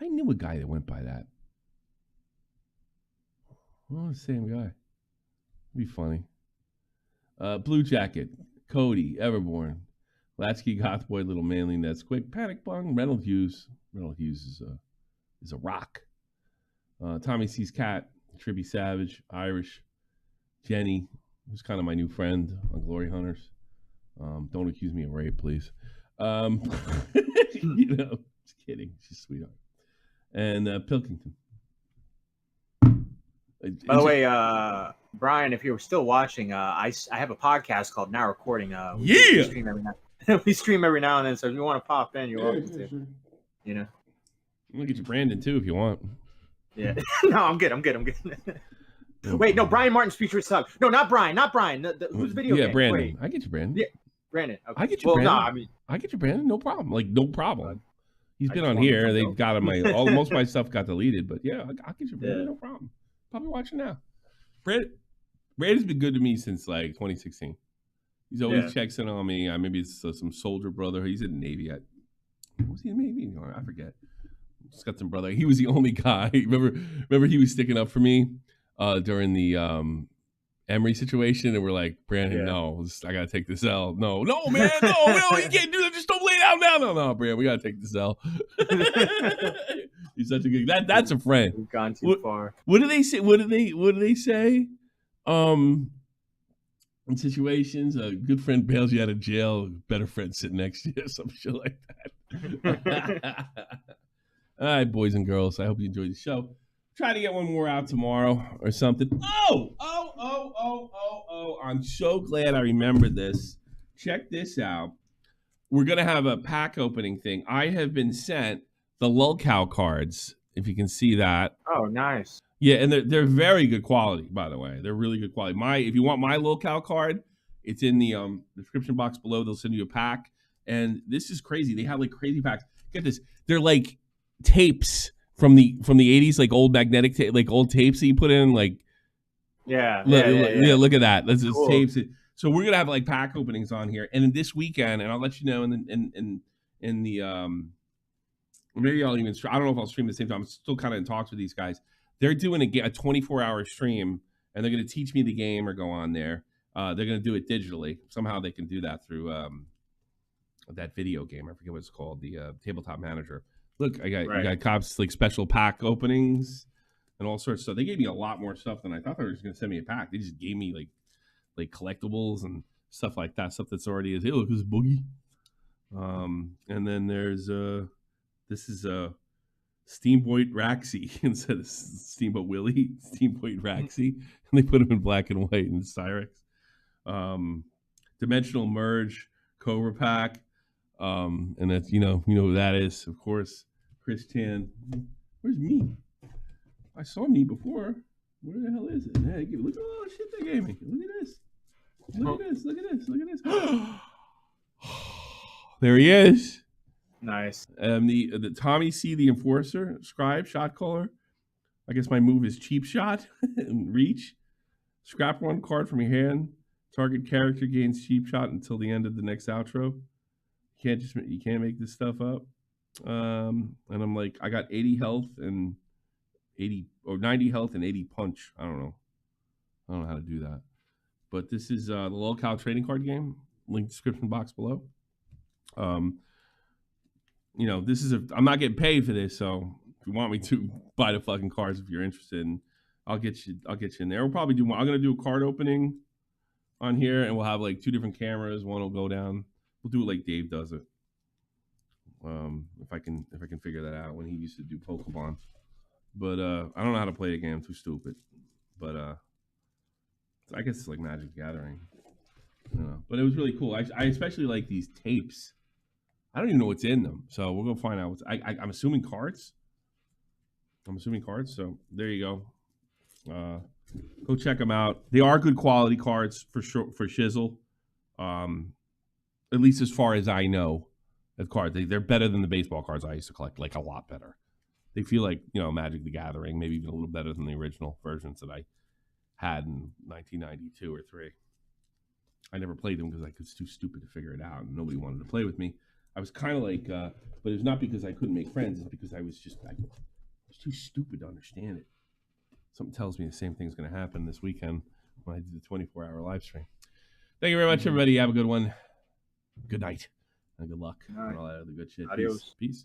I knew a guy that went by that. Oh, the same guy. It'd be funny. Blue Jacket, Cody, Everborn, Latchkey, Gothboy, Little Manly, Quick, Panic Bung, Reynolds Hughes. Reynolds Hughes is a rock. Tommy C's Cat, Tribby Savage, Irish, Jenny, who's kind of my new friend on Glory Hunters. Don't accuse me of rape, please. Just kidding. She's a sweetheart. And Pilkington. By the way, Brian, if you're still watching, I have a podcast called Now Recording. We stream every now. We stream every now and then, so if you want to pop in, you're welcome to. Sure. I'm gonna get you Brandon too if you want. Yeah. No, I'm good. Wait, no, Brian Martin's future son. No, not Brian. Who's video game? Brandon. Wait. I get you, Brandon. Yeah, Brandon. Okay. I get you, Brandon. No, I get you, Brandon. No problem. No problem. He's been on here. They've got him. Most of my stuff got deleted, but yeah, I'll get you, Brandon. No problem. Probably watching now. Brandon's been good to me since 2016. He's always checks in on me. Maybe it's some soldier brother. He's in the Navy. Was he in the Navy? I forget. Just got some brother. He was the only guy. Remember he was sticking up for me during the Emory situation, and we're like, Brandon, no, I gotta take this L. No, man, no, you can't do that. Just don't lay down now. No, Brandon, we gotta take this L. He's such a good. That's a friend. We've gone too far. What do they say? What do they say? In situations, a good friend bails you out of jail, a better friend sitting next to you, some shit like that. All right, boys and girls, I hope you enjoyed the show. Try to get one more out tomorrow or something. Oh, I'm so glad I remembered this. Check this out. We're going to have a pack opening thing. I have been sent the lolcow cards, if you can see that. Oh, nice. Yeah, and they're very good quality, by the way. They're really good quality. If you want my lolcow card, it's in the description box below. They'll send you a pack. And this is crazy. They have crazy packs. Get this. They're like tapes from the 80s, like old magnetic tape, like old tapes that you put in, yeah. Look at that. That's just cool. Tapes. So we're gonna have pack openings on here, and then this weekend, and I'll let you know in the maybe I'll even I don't know if I'll stream at the same time. I'm still kind of in talks with these guys. They're doing a 24-hour stream, and they're gonna teach me the game or go on there. They're gonna do it digitally. Somehow they can do that through that video game. I forget what it's called, the Tabletop Manager. Look, I got cops special pack openings and all sorts of stuff. They gave me a lot more stuff than I thought they were just gonna send me a pack. They just gave me like collectibles and stuff like that, stuff that's already hey, look, this is Boogie. And then there's this is Steamboat Raxy instead of Steamboat Willie, Steamboat Raxy, and they put them in black and white in Cyrex. Dimensional Merge Cobra Pack, and that's you know who that is, of course. Chris Chan. Where's me? I saw me before. Where the hell is it? Hey, look at all the shit they gave me. Look at this. Look at this. Look at this. Look at this. There he is. Nice. The Tommy C, the Enforcer, Scribe, Shot Caller. I guess my move is Cheap Shot and Reach. Scrap one card from your hand. Target character gains Cheap Shot until the end of the next outro. You can't make this stuff up. And I'm like, I got 80 health and 90 health and 80 punch. I don't know how to do that. But this is the lolcow trading card game. Link description box below. This is I'm not getting paid for this, so if you want me to buy the fucking cards, if you're interested, I'll get you in there. We'll probably do one. I'm gonna do a card opening on here, and we'll have 2 different cameras. One will go down. We'll do it like Dave does it. If I can figure that out when he used to do Pokemon. But I don't know how to play the game. I'm too stupid. But I guess it's like Magic the Gathering. But it was really cool. I especially like these tapes. I don't even know what's in them, so we'll go find out. I'm assuming cards. I'm assuming cards. So there you go. Go check them out. They are good quality cards for sure, for shizzle. At least as far as I know, the cards they're better than the baseball cards I used to collect, like a lot better. They feel like, you know, Magic the Gathering, maybe even a little better than the original versions that I had in 1992 or 3. I never played them because I was too stupid to figure it out, and nobody wanted to play with me. I was kind of like, but it's not because I couldn't make friends. It's because I was too stupid to understand it. Something tells me the same thing's going to happen this weekend when I do the 24-hour live stream. Thank you very much, everybody. Have a good one. Good night. And good luck. And all that other good shit. Adios. Peace.